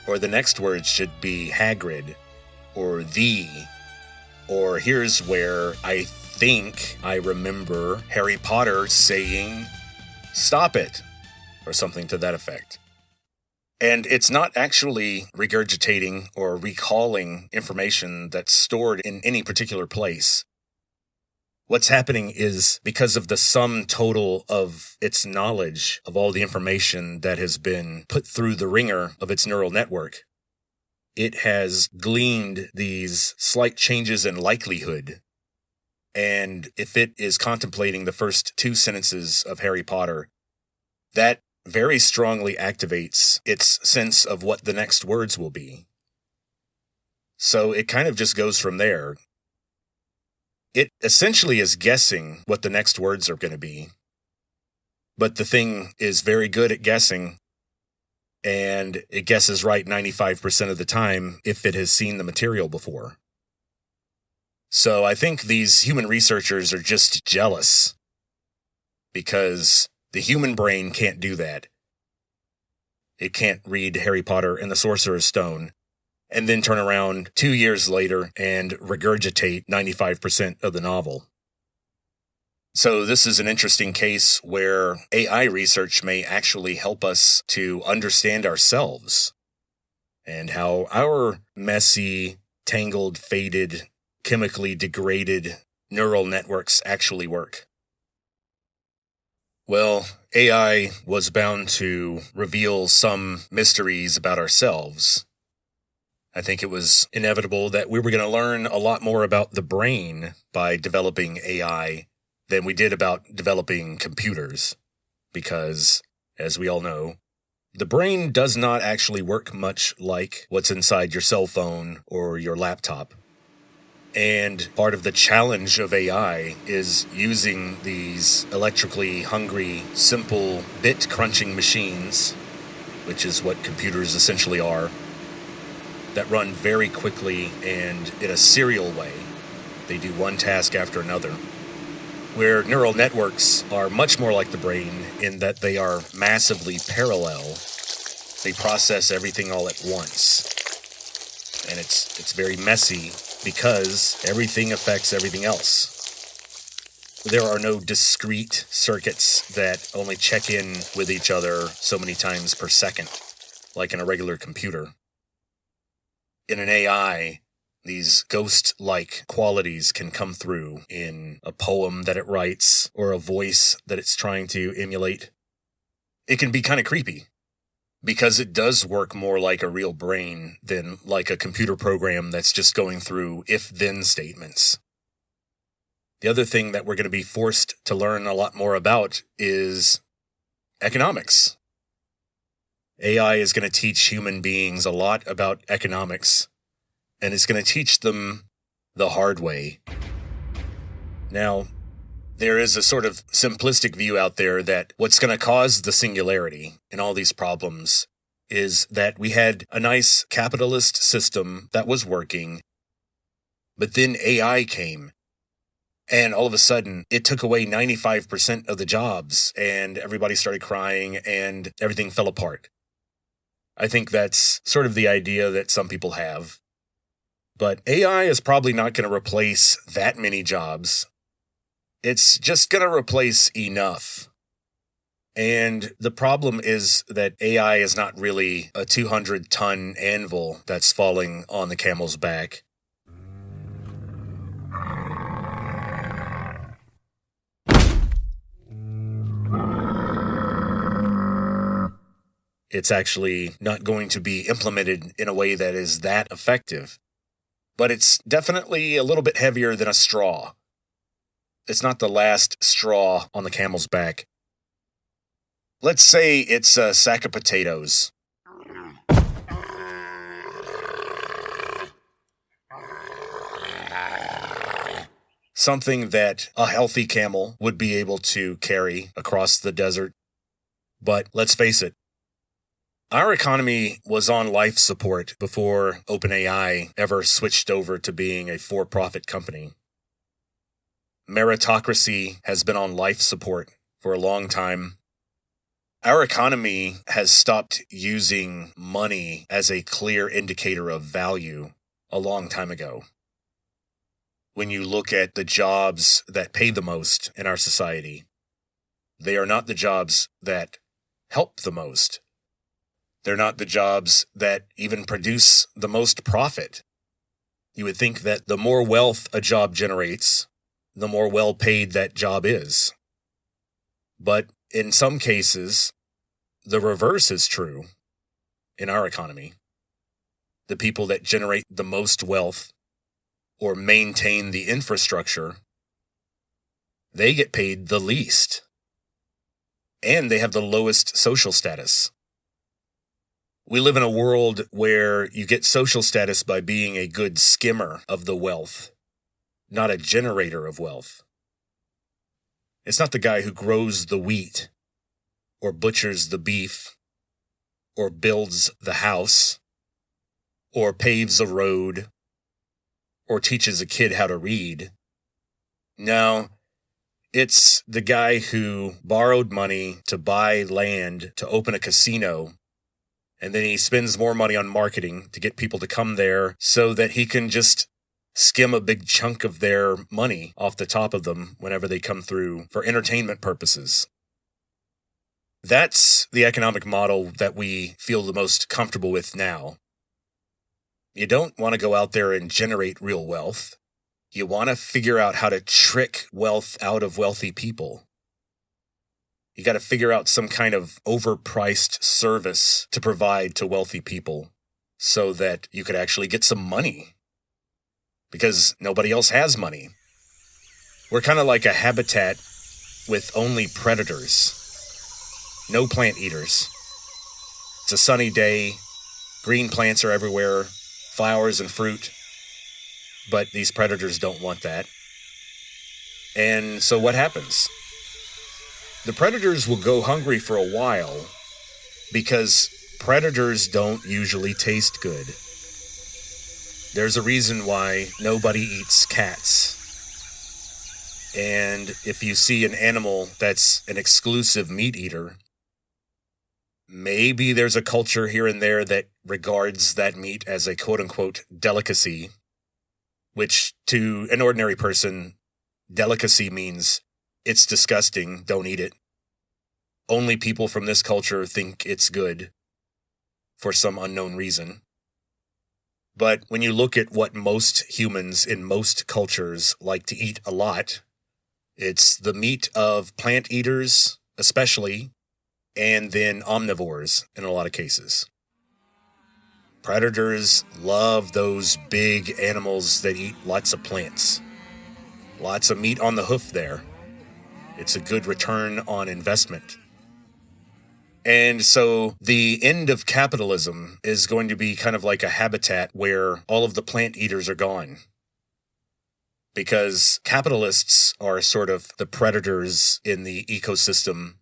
or the next word should be Hagrid, or thee, or here's where I think I remember Harry Potter saying, stop it, or something to that effect. And it's not actually regurgitating or recalling information that's stored in any particular place. What's happening is because of the sum total of its knowledge of all the information that has been put through the ringer of its neural network, it has gleaned these slight changes in likelihood. And if it is contemplating the first 2 sentences of Harry Potter, that very strongly activates its sense of what the next words will be. So it kind of just goes from there. It essentially is guessing what the next words are going to be. But the thing is very good at guessing, and it guesses right 95% of the time if it has seen the material before. So I think these human researchers are just jealous because the human brain can't do that. It can't read Harry Potter and the Sorcerer's Stone and then turn around 2 years later and regurgitate 95% of the novel. So this is an interesting case where AI research may actually help us to understand ourselves and how our messy, tangled, faded, chemically degraded neural networks actually work. Well, AI was bound to reveal some mysteries about ourselves. I think it was inevitable that we were going to learn a lot more about the brain by developing AI than we did about developing computers. Because, as we all know, the brain does not actually work much like what's inside your cell phone or your laptop. And part of the challenge of AI is using these electrically hungry, simple bit crunching machines, which is what computers essentially are, that run very quickly and in a serial way. They do one task after another. Where neural networks are much more like the brain in that they are massively parallel. They process everything all at once. And it's very messy because everything affects everything else. There are no discrete circuits that only check in with each other so many times per second, like in a regular computer. In an AI, these ghost-like qualities can come through in a poem that it writes or a voice that it's trying to emulate. It can be kind of creepy because it does work more like a real brain than like a computer program that's just going through if-then statements. The other thing that we're going to be forced to learn a lot more about is economics. AI is going to teach human beings a lot about economics, and it's going to teach them the hard way. Now, there is a sort of simplistic view out there that what's going to cause the singularity in all these problems is that we had a nice capitalist system that was working, but then AI came, and all of a sudden, it took away 95% of the jobs, and everybody started crying, and everything fell apart. I think that's sort of the idea that some people have. But AI is probably not going to replace that many jobs. It's just going to replace enough. And the problem is that AI is not really a 200-ton anvil that's falling on the camel's back. It's actually not going to be implemented in a way that is that effective. But it's definitely a little bit heavier than a straw. It's not the last straw on the camel's back. Let's say it's a sack of potatoes. Something that a healthy camel would be able to carry across the desert. But let's face it, Our economy was on life support before OpenAI ever switched over to being a for-profit company. Meritocracy has been on life support for a long time. Our economy has stopped using money as a clear indicator of value a long time ago. When you look at the jobs that pay the most in our society, they are not the jobs that help the most. They're not the jobs that even produce the most profit. You would think that the more wealth a job generates, the more well-paid that job is. But in some cases, the reverse is true in our economy. The people that generate the most wealth or maintain the infrastructure, they get paid the least. And they have the lowest social status. We live in a world where you get social status by being a good skimmer of the wealth, not a generator of wealth. It's not the guy who grows the wheat, or butchers the beef, or builds the house, or paves a road, or teaches a kid how to read. No, it's the guy who borrowed money to buy land to open a casino, and then he spends more money on marketing to get people to come there so that he can just skim a big chunk of their money off the top of them whenever they come through for entertainment purposes. That's the economic model that we feel the most comfortable with now. You don't want to go out there and generate real wealth. You want to figure out how to trick wealth out of wealthy people. You got to figure out some kind of overpriced service to provide to wealthy people so that you could actually get some money. Because nobody else has money. We're kind of like a habitat with only predators. No plant eaters. It's a sunny day. Green plants are everywhere. Flowers and fruit. But these predators don't want that. And so what happens? The predators will go hungry for a while because predators don't usually taste good. There's a reason why nobody eats cats. And if you see an animal that's an exclusive meat eater, maybe there's a culture here and there that regards that meat as a quote-unquote delicacy, which to an ordinary person, delicacy means it's disgusting, don't eat it. Only people from this culture think it's good for some unknown reason. But when you look at what most humans in most cultures like to eat a lot, it's the meat of plant eaters, especially, and then omnivores in a lot of cases. Predators love those big animals that eat lots of plants. Lots of meat on the hoof there. It's a good return on investment. And so the end of capitalism is going to be kind of like a habitat where all of the plant eaters are gone. Because capitalists are sort of the predators in the ecosystem,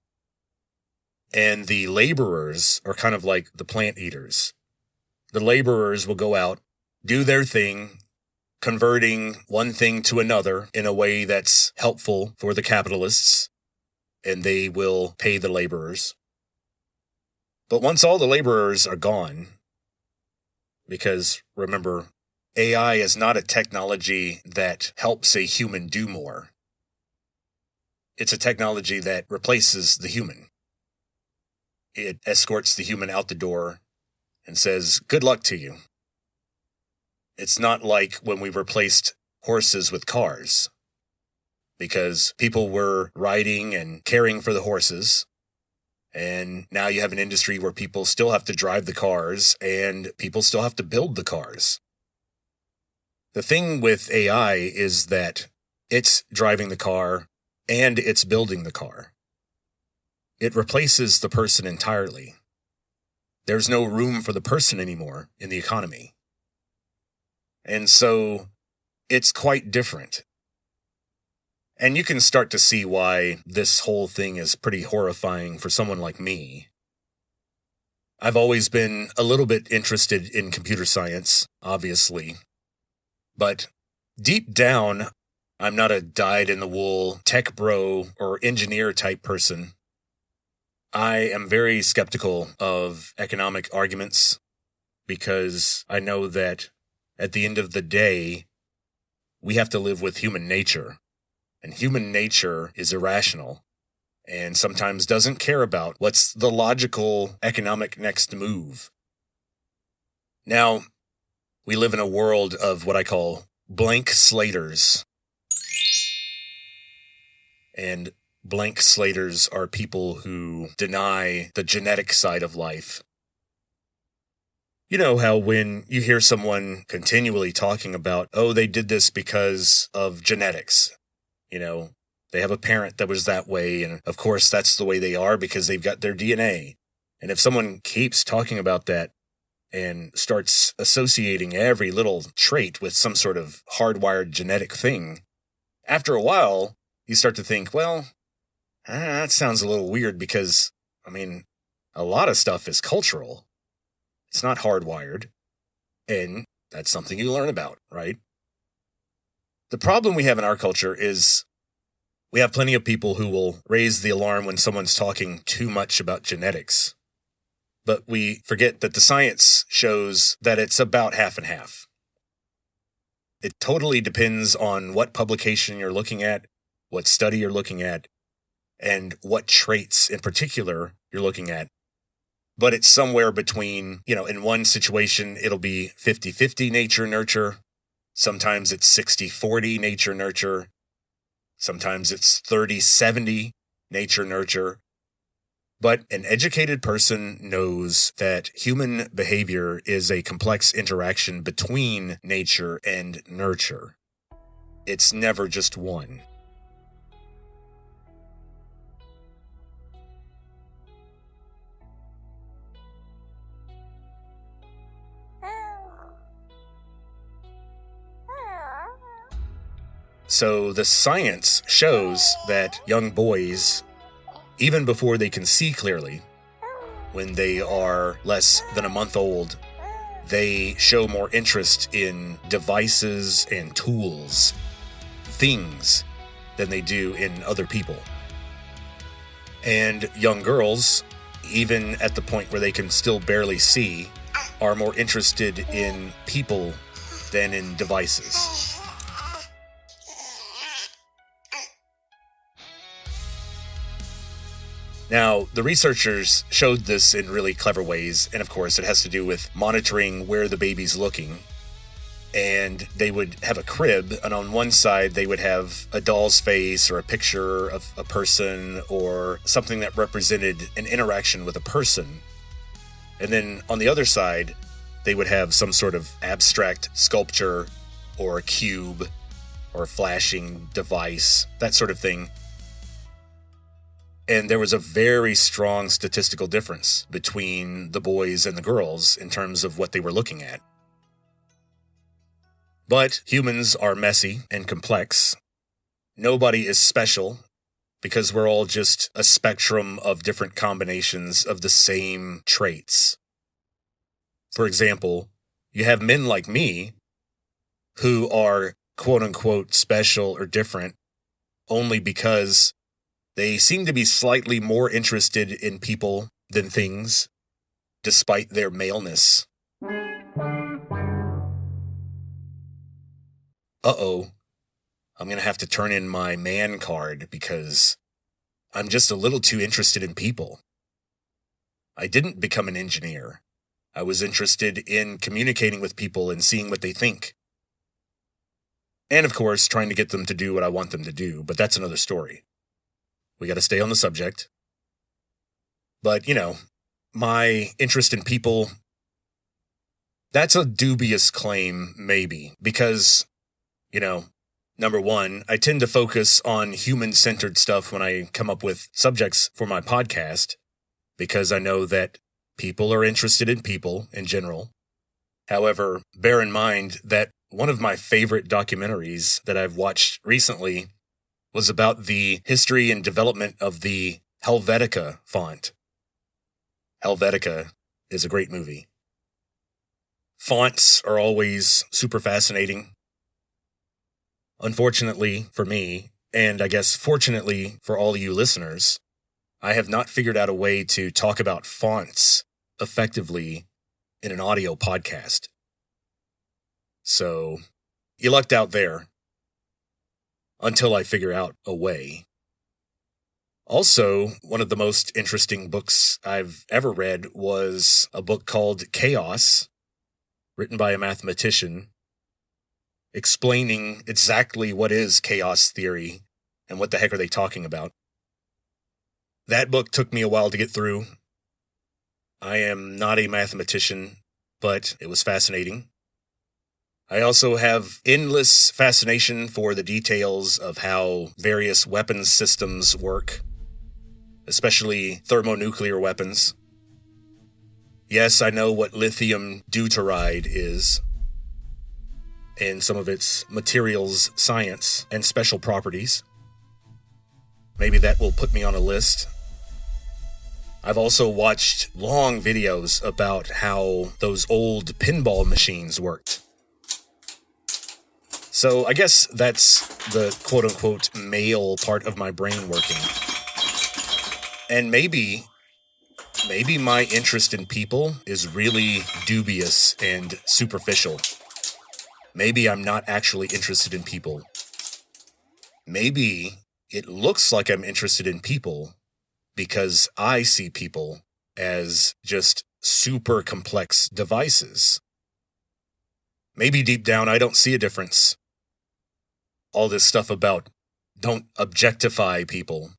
and the laborers are kind of like the plant eaters. The laborers will go out, do their thing, converting one thing to another in a way that's helpful for the capitalists, and they will pay the laborers. But once all the laborers are gone, because remember, AI is not a technology that helps a human do more. It's a technology that replaces the human. It escorts the human out the door and says, good luck to you. It's not like when we replaced horses with cars, because people were riding and caring for the horses, and now you have an industry where people still have to drive the cars and people still have to build the cars. The thing with AI is that it's driving the car and it's building the car. It replaces the person entirely. There's no room for the person anymore in the economy. And so it's quite different. And you can start to see why this whole thing is pretty horrifying for someone like me. I've always been a little bit interested in computer science, obviously. But deep down, I'm not a dyed-in-the-wool tech bro or engineer type person. I am very skeptical of economic arguments because I know that at the end of the day, we have to live with human nature. And human nature is irrational and sometimes doesn't care about what's the logical economic next move. Now, we live in a world of what I call blank slaters. And blank slaters are people who deny the genetic side of life. You know how when you hear someone continually talking about, oh, they did this because of genetics. You know, they have a parent that was that way, and of course that's the way they are because they've got their DNA. And if someone keeps talking about that and starts associating every little trait with some sort of hardwired genetic thing, after a while, you start to think, well, that sounds a little weird because, a lot of stuff is cultural. It's not hardwired, and that's something you learn about, right? The problem we have in our culture is we have plenty of people who will raise the alarm when someone's talking too much about genetics. But we forget that the science shows that it's about half and half. It totally depends on what publication you're looking at, what study you're looking at, and what traits in particular you're looking at. But it's somewhere between, in one situation, it'll be 50-50 nature-nurture. Sometimes it's 60-40 nature-nurture. Sometimes it's 30-70 nature-nurture. But an educated person knows that human behavior is a complex interaction between nature and nurture. It's never just one. So the science shows that young boys, even before they can see clearly, when they are less than a month old, they show more interest in devices and tools, things, than they do in other people. And young girls, even at the point where they can still barely see, are more interested in people than in devices. Now, the researchers showed this in really clever ways, and of course it has to do with monitoring where the baby's looking. And they would have a crib, and on one side they would have a doll's face or a picture of a person or something that represented an interaction with a person. And then on the other side, they would have some sort of abstract sculpture or a cube or a flashing device, that sort of thing. And there was a very strong statistical difference between the boys and the girls in terms of what they were looking at. But humans are messy and complex. Nobody is special because we're all just a spectrum of different combinations of the same traits. For example, you have men like me who are quote-unquote special or different only because they seem to be slightly more interested in people than things, despite their maleness. Uh-oh, I'm going to have to turn in my man card because I'm just a little too interested in people. I didn't become an engineer. I was interested in communicating with people and seeing what they think. And of course, trying to get them to do what I want them to do, but that's another story. We got to stay on the subject. But, my interest in people, that's a dubious claim, maybe, because, number one, I tend to focus on human-centered stuff when I come up with subjects for my podcast, because I know that people are interested in people in general. However, bear in mind that one of my favorite documentaries that I've watched recently was about the history and development of the Helvetica font. Helvetica is a great movie. Fonts are always super fascinating. Unfortunately for me, and I guess fortunately for all you listeners, I have not figured out a way to talk about fonts effectively in an audio podcast. So, you lucked out there. Until I figure out a way. Also, one of the most interesting books I've ever read was a book called Chaos, written by a mathematician, explaining exactly what is chaos theory and what the heck are they talking about. That book took me a while to get through. I am not a mathematician, but it was fascinating. I also have endless fascination for the details of how various weapons systems work, especially thermonuclear weapons. Yes, I know what lithium deuteride is, and some of its materials science and special properties. Maybe that will put me on a list. I've also watched long videos about how those old pinball machines worked. So I guess that's the quote-unquote male part of my brain working. And maybe my interest in people is really dubious and superficial. Maybe I'm not actually interested in people. Maybe it looks like I'm interested in people because I see people as just super complex devices. Maybe deep down I don't see a difference. All this stuff about don't objectify people.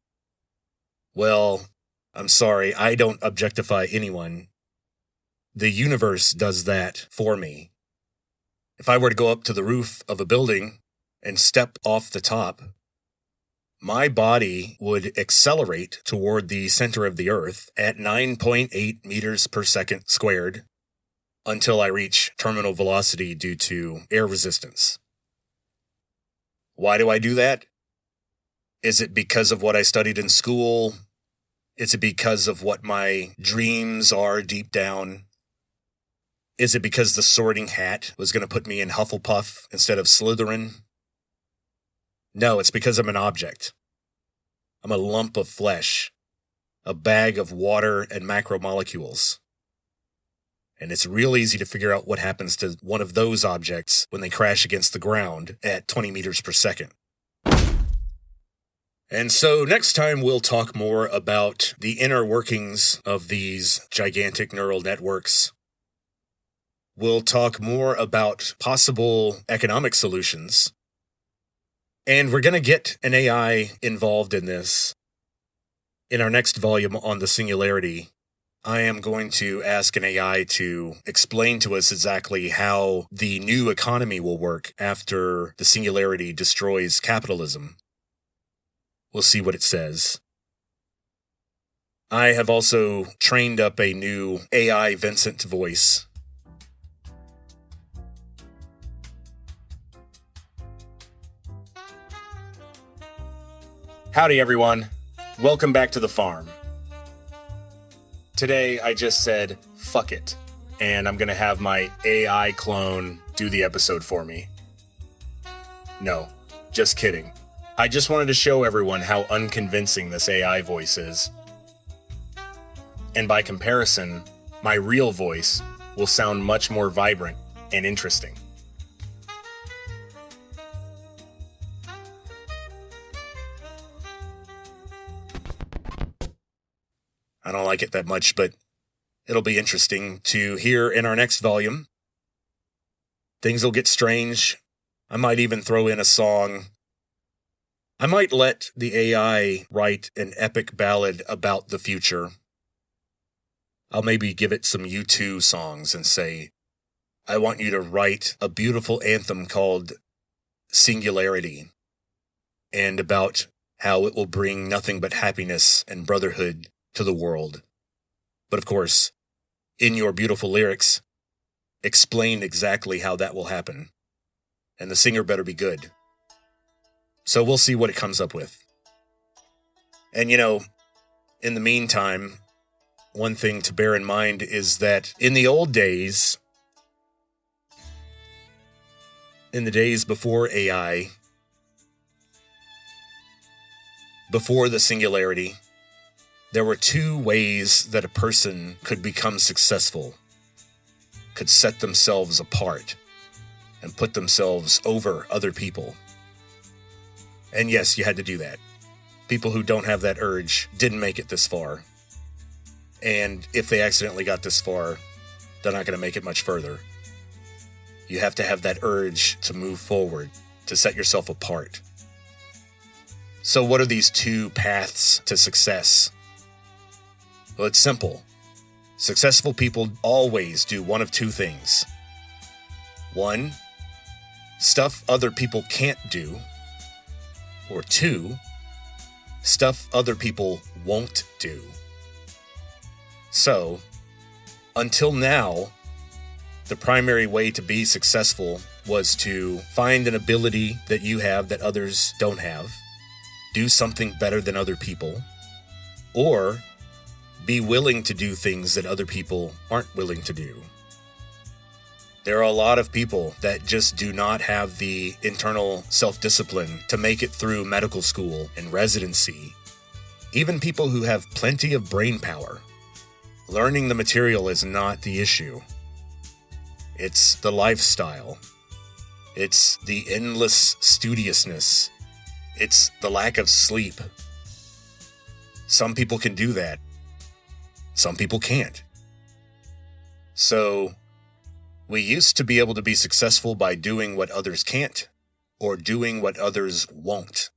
Well, I'm sorry, I don't objectify anyone. The universe does that for me. If I were to go up to the roof of a building and step off the top, my body would accelerate toward the center of the earth at 9.8 meters per second squared until I reach terminal velocity due to air resistance. Why do I do that? Is it because of what I studied in school? Is it because of what my dreams are deep down? Is it because the Sorting Hat was going to put me in Hufflepuff instead of Slytherin? No, it's because I'm an object. I'm a lump of flesh, a bag of water and macromolecules. And it's real easy to figure out what happens to one of those objects when they crash against the ground at 20 meters per second. And so next time we'll talk more about the inner workings of these gigantic neural networks. We'll talk more about possible economic solutions. And we're going to get an AI involved in this. In our next volume on the Singularity, I am going to ask an AI to explain to us exactly how the new economy will work after the Singularity destroys capitalism. We'll see what it says. I have also trained up a new AI Vincent voice. Howdy, everyone. Welcome back to the farm. Today, I just said, fuck it, and I'm gonna have my AI clone do the episode for me. No, just kidding. I just wanted to show everyone how unconvincing this AI voice is. And by comparison, my real voice will sound much more vibrant and interesting. I don't like it that much, but it'll be interesting to hear in our next volume. Things will get strange. I might even throw in a song. I might let the AI write an epic ballad about the future. I'll maybe give it some U2 songs and say, I want you to write a beautiful anthem called Singularity, and about how it will bring nothing but happiness and brotherhood to the world. But of course, in your beautiful lyrics, explain exactly how that will happen. And the singer better be good. So we'll see what it comes up with. And in the meantime, one thing to bear in mind is that in the old days, in the days before AI, before the Singularity, there were two ways that a person could become successful, could set themselves apart, and put themselves over other people. And yes, you had to do that. People who don't have that urge didn't make it this far. And if they accidentally got this far, they're not going to make it much further. You have to have that urge to move forward, to set yourself apart. So what are these two paths to success? Well, it's simple. Successful people always do one of two things. One, stuff other people can't do. Or two, stuff other people won't do. So, until now, the primary way to be successful was to find an ability that you have that others don't have, do something better than other people, or be willing to do things that other people aren't willing to do. There are a lot of people that just do not have the internal self-discipline to make it through medical school and residency. Even people who have plenty of brain power. Learning the material is not the issue. It's the lifestyle. It's the endless studiousness. It's the lack of sleep. Some people can do that. Some people can't. So, we used to be able to be successful by doing what others can't, or doing what others won't.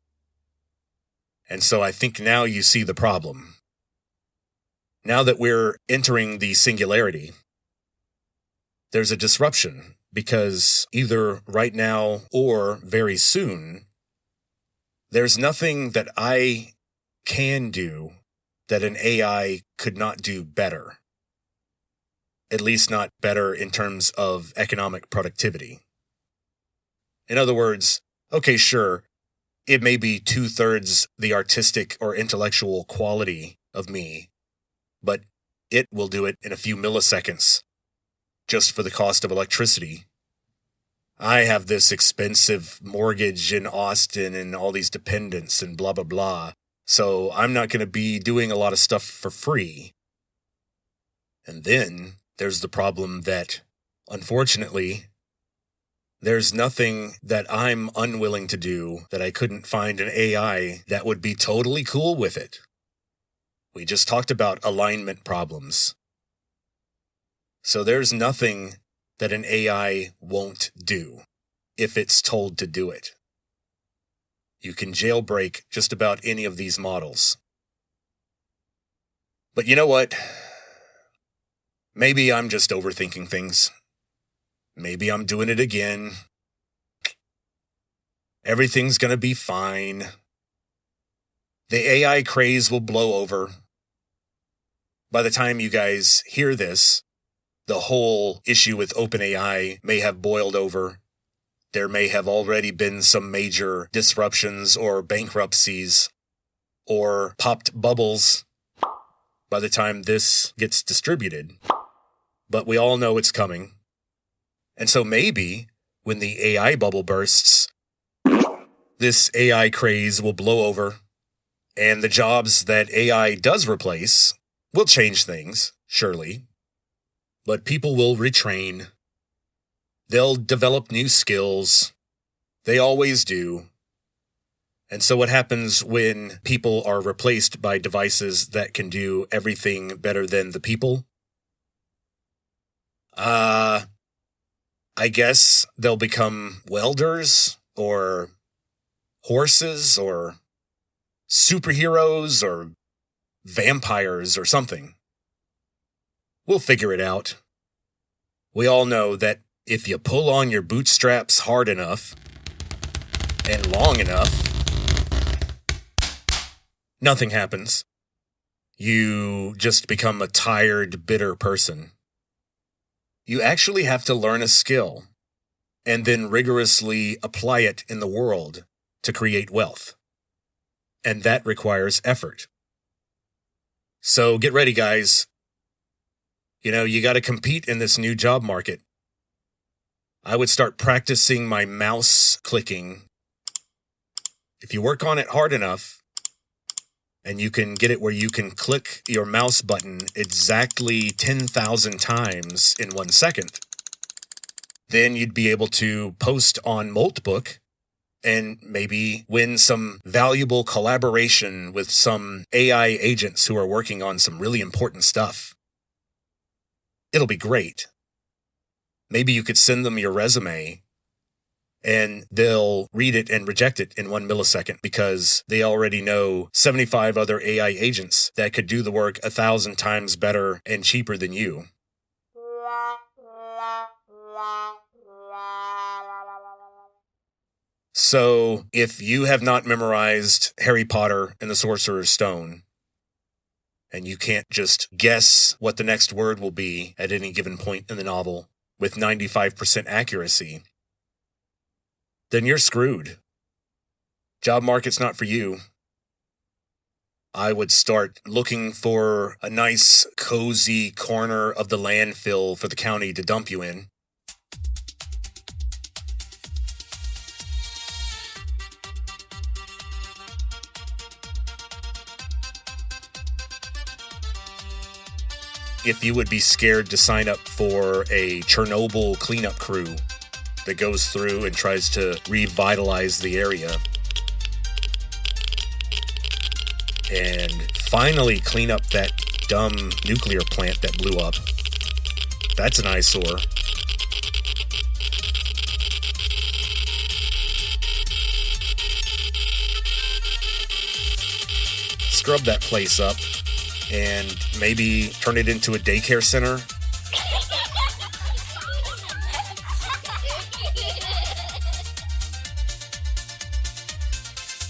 And so I think now you see the problem. Now that we're entering the Singularity, there's a disruption, because either right now or very soon, there's nothing that I can do that an AI could not do better. At least not better in terms of economic productivity. In other words, okay, sure, it may be 2/3 the artistic or intellectual quality of me, but it will do it in a few milliseconds, just for the cost of electricity. I have this expensive mortgage in Austin and all these dependents and blah, blah, blah, so I'm not going to be doing a lot of stuff for free. And then there's the problem that, unfortunately, there's nothing that I'm unwilling to do that I couldn't find an AI that would be totally cool with it. We just talked about alignment problems. So there's nothing that an AI won't do if it's told to do it. You can jailbreak just about any of these models. But you know what? Maybe I'm just overthinking things. Maybe I'm doing it again. Everything's gonna be fine. The AI craze will blow over. By the time you guys hear this, the whole issue with OpenAI may have boiled over. There may have already been some major disruptions or bankruptcies or popped bubbles by the time this gets distributed. But we all know it's coming. And so maybe when the AI bubble bursts, this AI craze will blow over, and the jobs that AI does replace will change things, surely. But people will retrain. They'll develop new skills. They always do. And so what happens when people are replaced by devices that can do everything better than the people? I guess they'll become welders, or horses, or superheroes, or vampires, or something. We'll figure it out. We all know that if you pull on your bootstraps hard enough and long enough, nothing happens. You just become a tired, bitter person. You actually have to learn a skill and then rigorously apply it in the world to create wealth. And that requires effort. So get ready, guys. You got to compete in this new job market. I would start practicing my mouse clicking. If you work on it hard enough, and you can get it where you can click your mouse button exactly 10,000 times in 1 second, then you'd be able to post on Moltbook and maybe win some valuable collaboration with some AI agents who are working on some really important stuff. It'll be great. Maybe you could send them your resume and they'll read it and reject it in 1 millisecond because they already know 75 other AI agents that could do the work 1,000 times better and cheaper than you. So, if you have not memorized Harry Potter and the Sorcerer's Stone, and you can't just guess what the next word will be at any given point in the novel with 95% accuracy, then you're screwed. Job market's not for you. I would start looking for a nice, cozy corner of the landfill for the county to dump you in. If you would be scared to sign up for a Chernobyl cleanup crew that goes through and tries to revitalize the area and finally clean up that dumb nuclear plant that blew up. That's an eyesore. Scrub that place up and maybe turn it into a daycare center.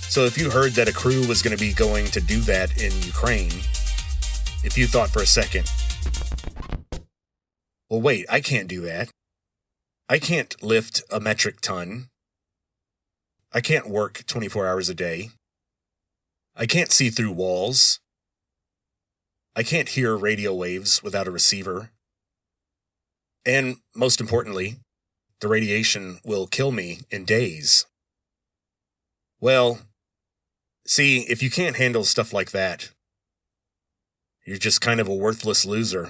So if you heard that a crew was going to be going to do that in Ukraine, if you thought for a second, well, wait, I can't do that. I can't lift a metric ton. I can't work 24 hours a day. I can't see through walls. I can't hear radio waves without a receiver. And most importantly, the radiation will kill me in days. Well, see, if you can't handle stuff like that, you're just kind of a worthless loser.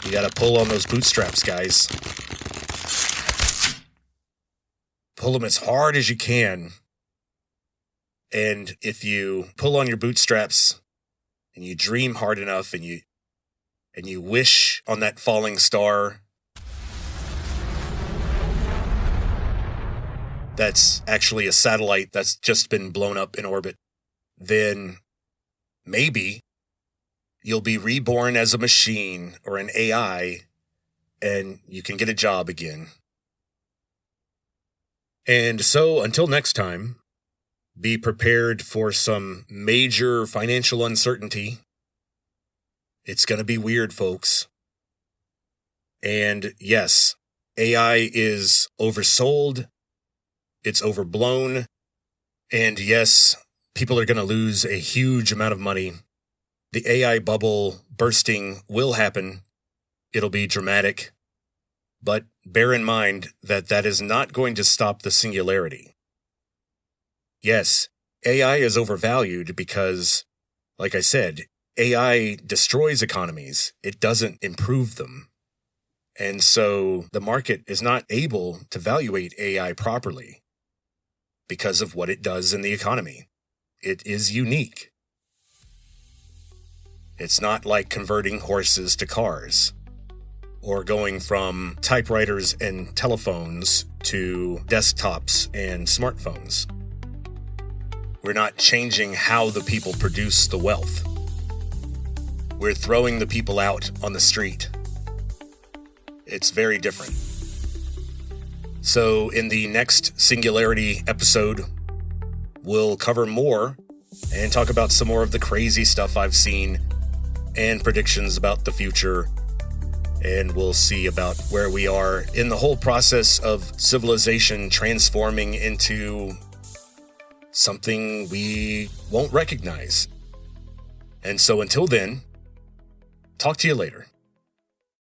You gotta pull on those bootstraps, guys. Pull them as hard as you can. And if you pull on your bootstraps and you dream hard enough and you wish on that falling star that's actually a satellite that's just been blown up in orbit, then maybe you'll be reborn as a machine or an AI and you can get a job again. And so until next time, be prepared for some major financial uncertainty. It's going to be weird, folks. And yes, AI is oversold. It's overblown. And yes, people are going to lose a huge amount of money. The AI bubble bursting will happen. It'll be dramatic. But bear in mind that that is not going to stop the singularity. Yes, AI is overvalued because, like I said, AI destroys economies. It doesn't improve them. And so the market is not able to evaluate AI properly because of what it does in the economy. It is unique. It's not like converting horses to cars or going from typewriters and telephones to desktops and smartphones. We're not changing how the people produce the wealth. We're throwing the people out on the street. It's very different. So in the next Singularity episode, we'll cover more and talk about some more of the crazy stuff I've seen and predictions about the future. And we'll see about where we are in the whole process of civilization transforming into something we won't recognize. And so until then, talk to you later.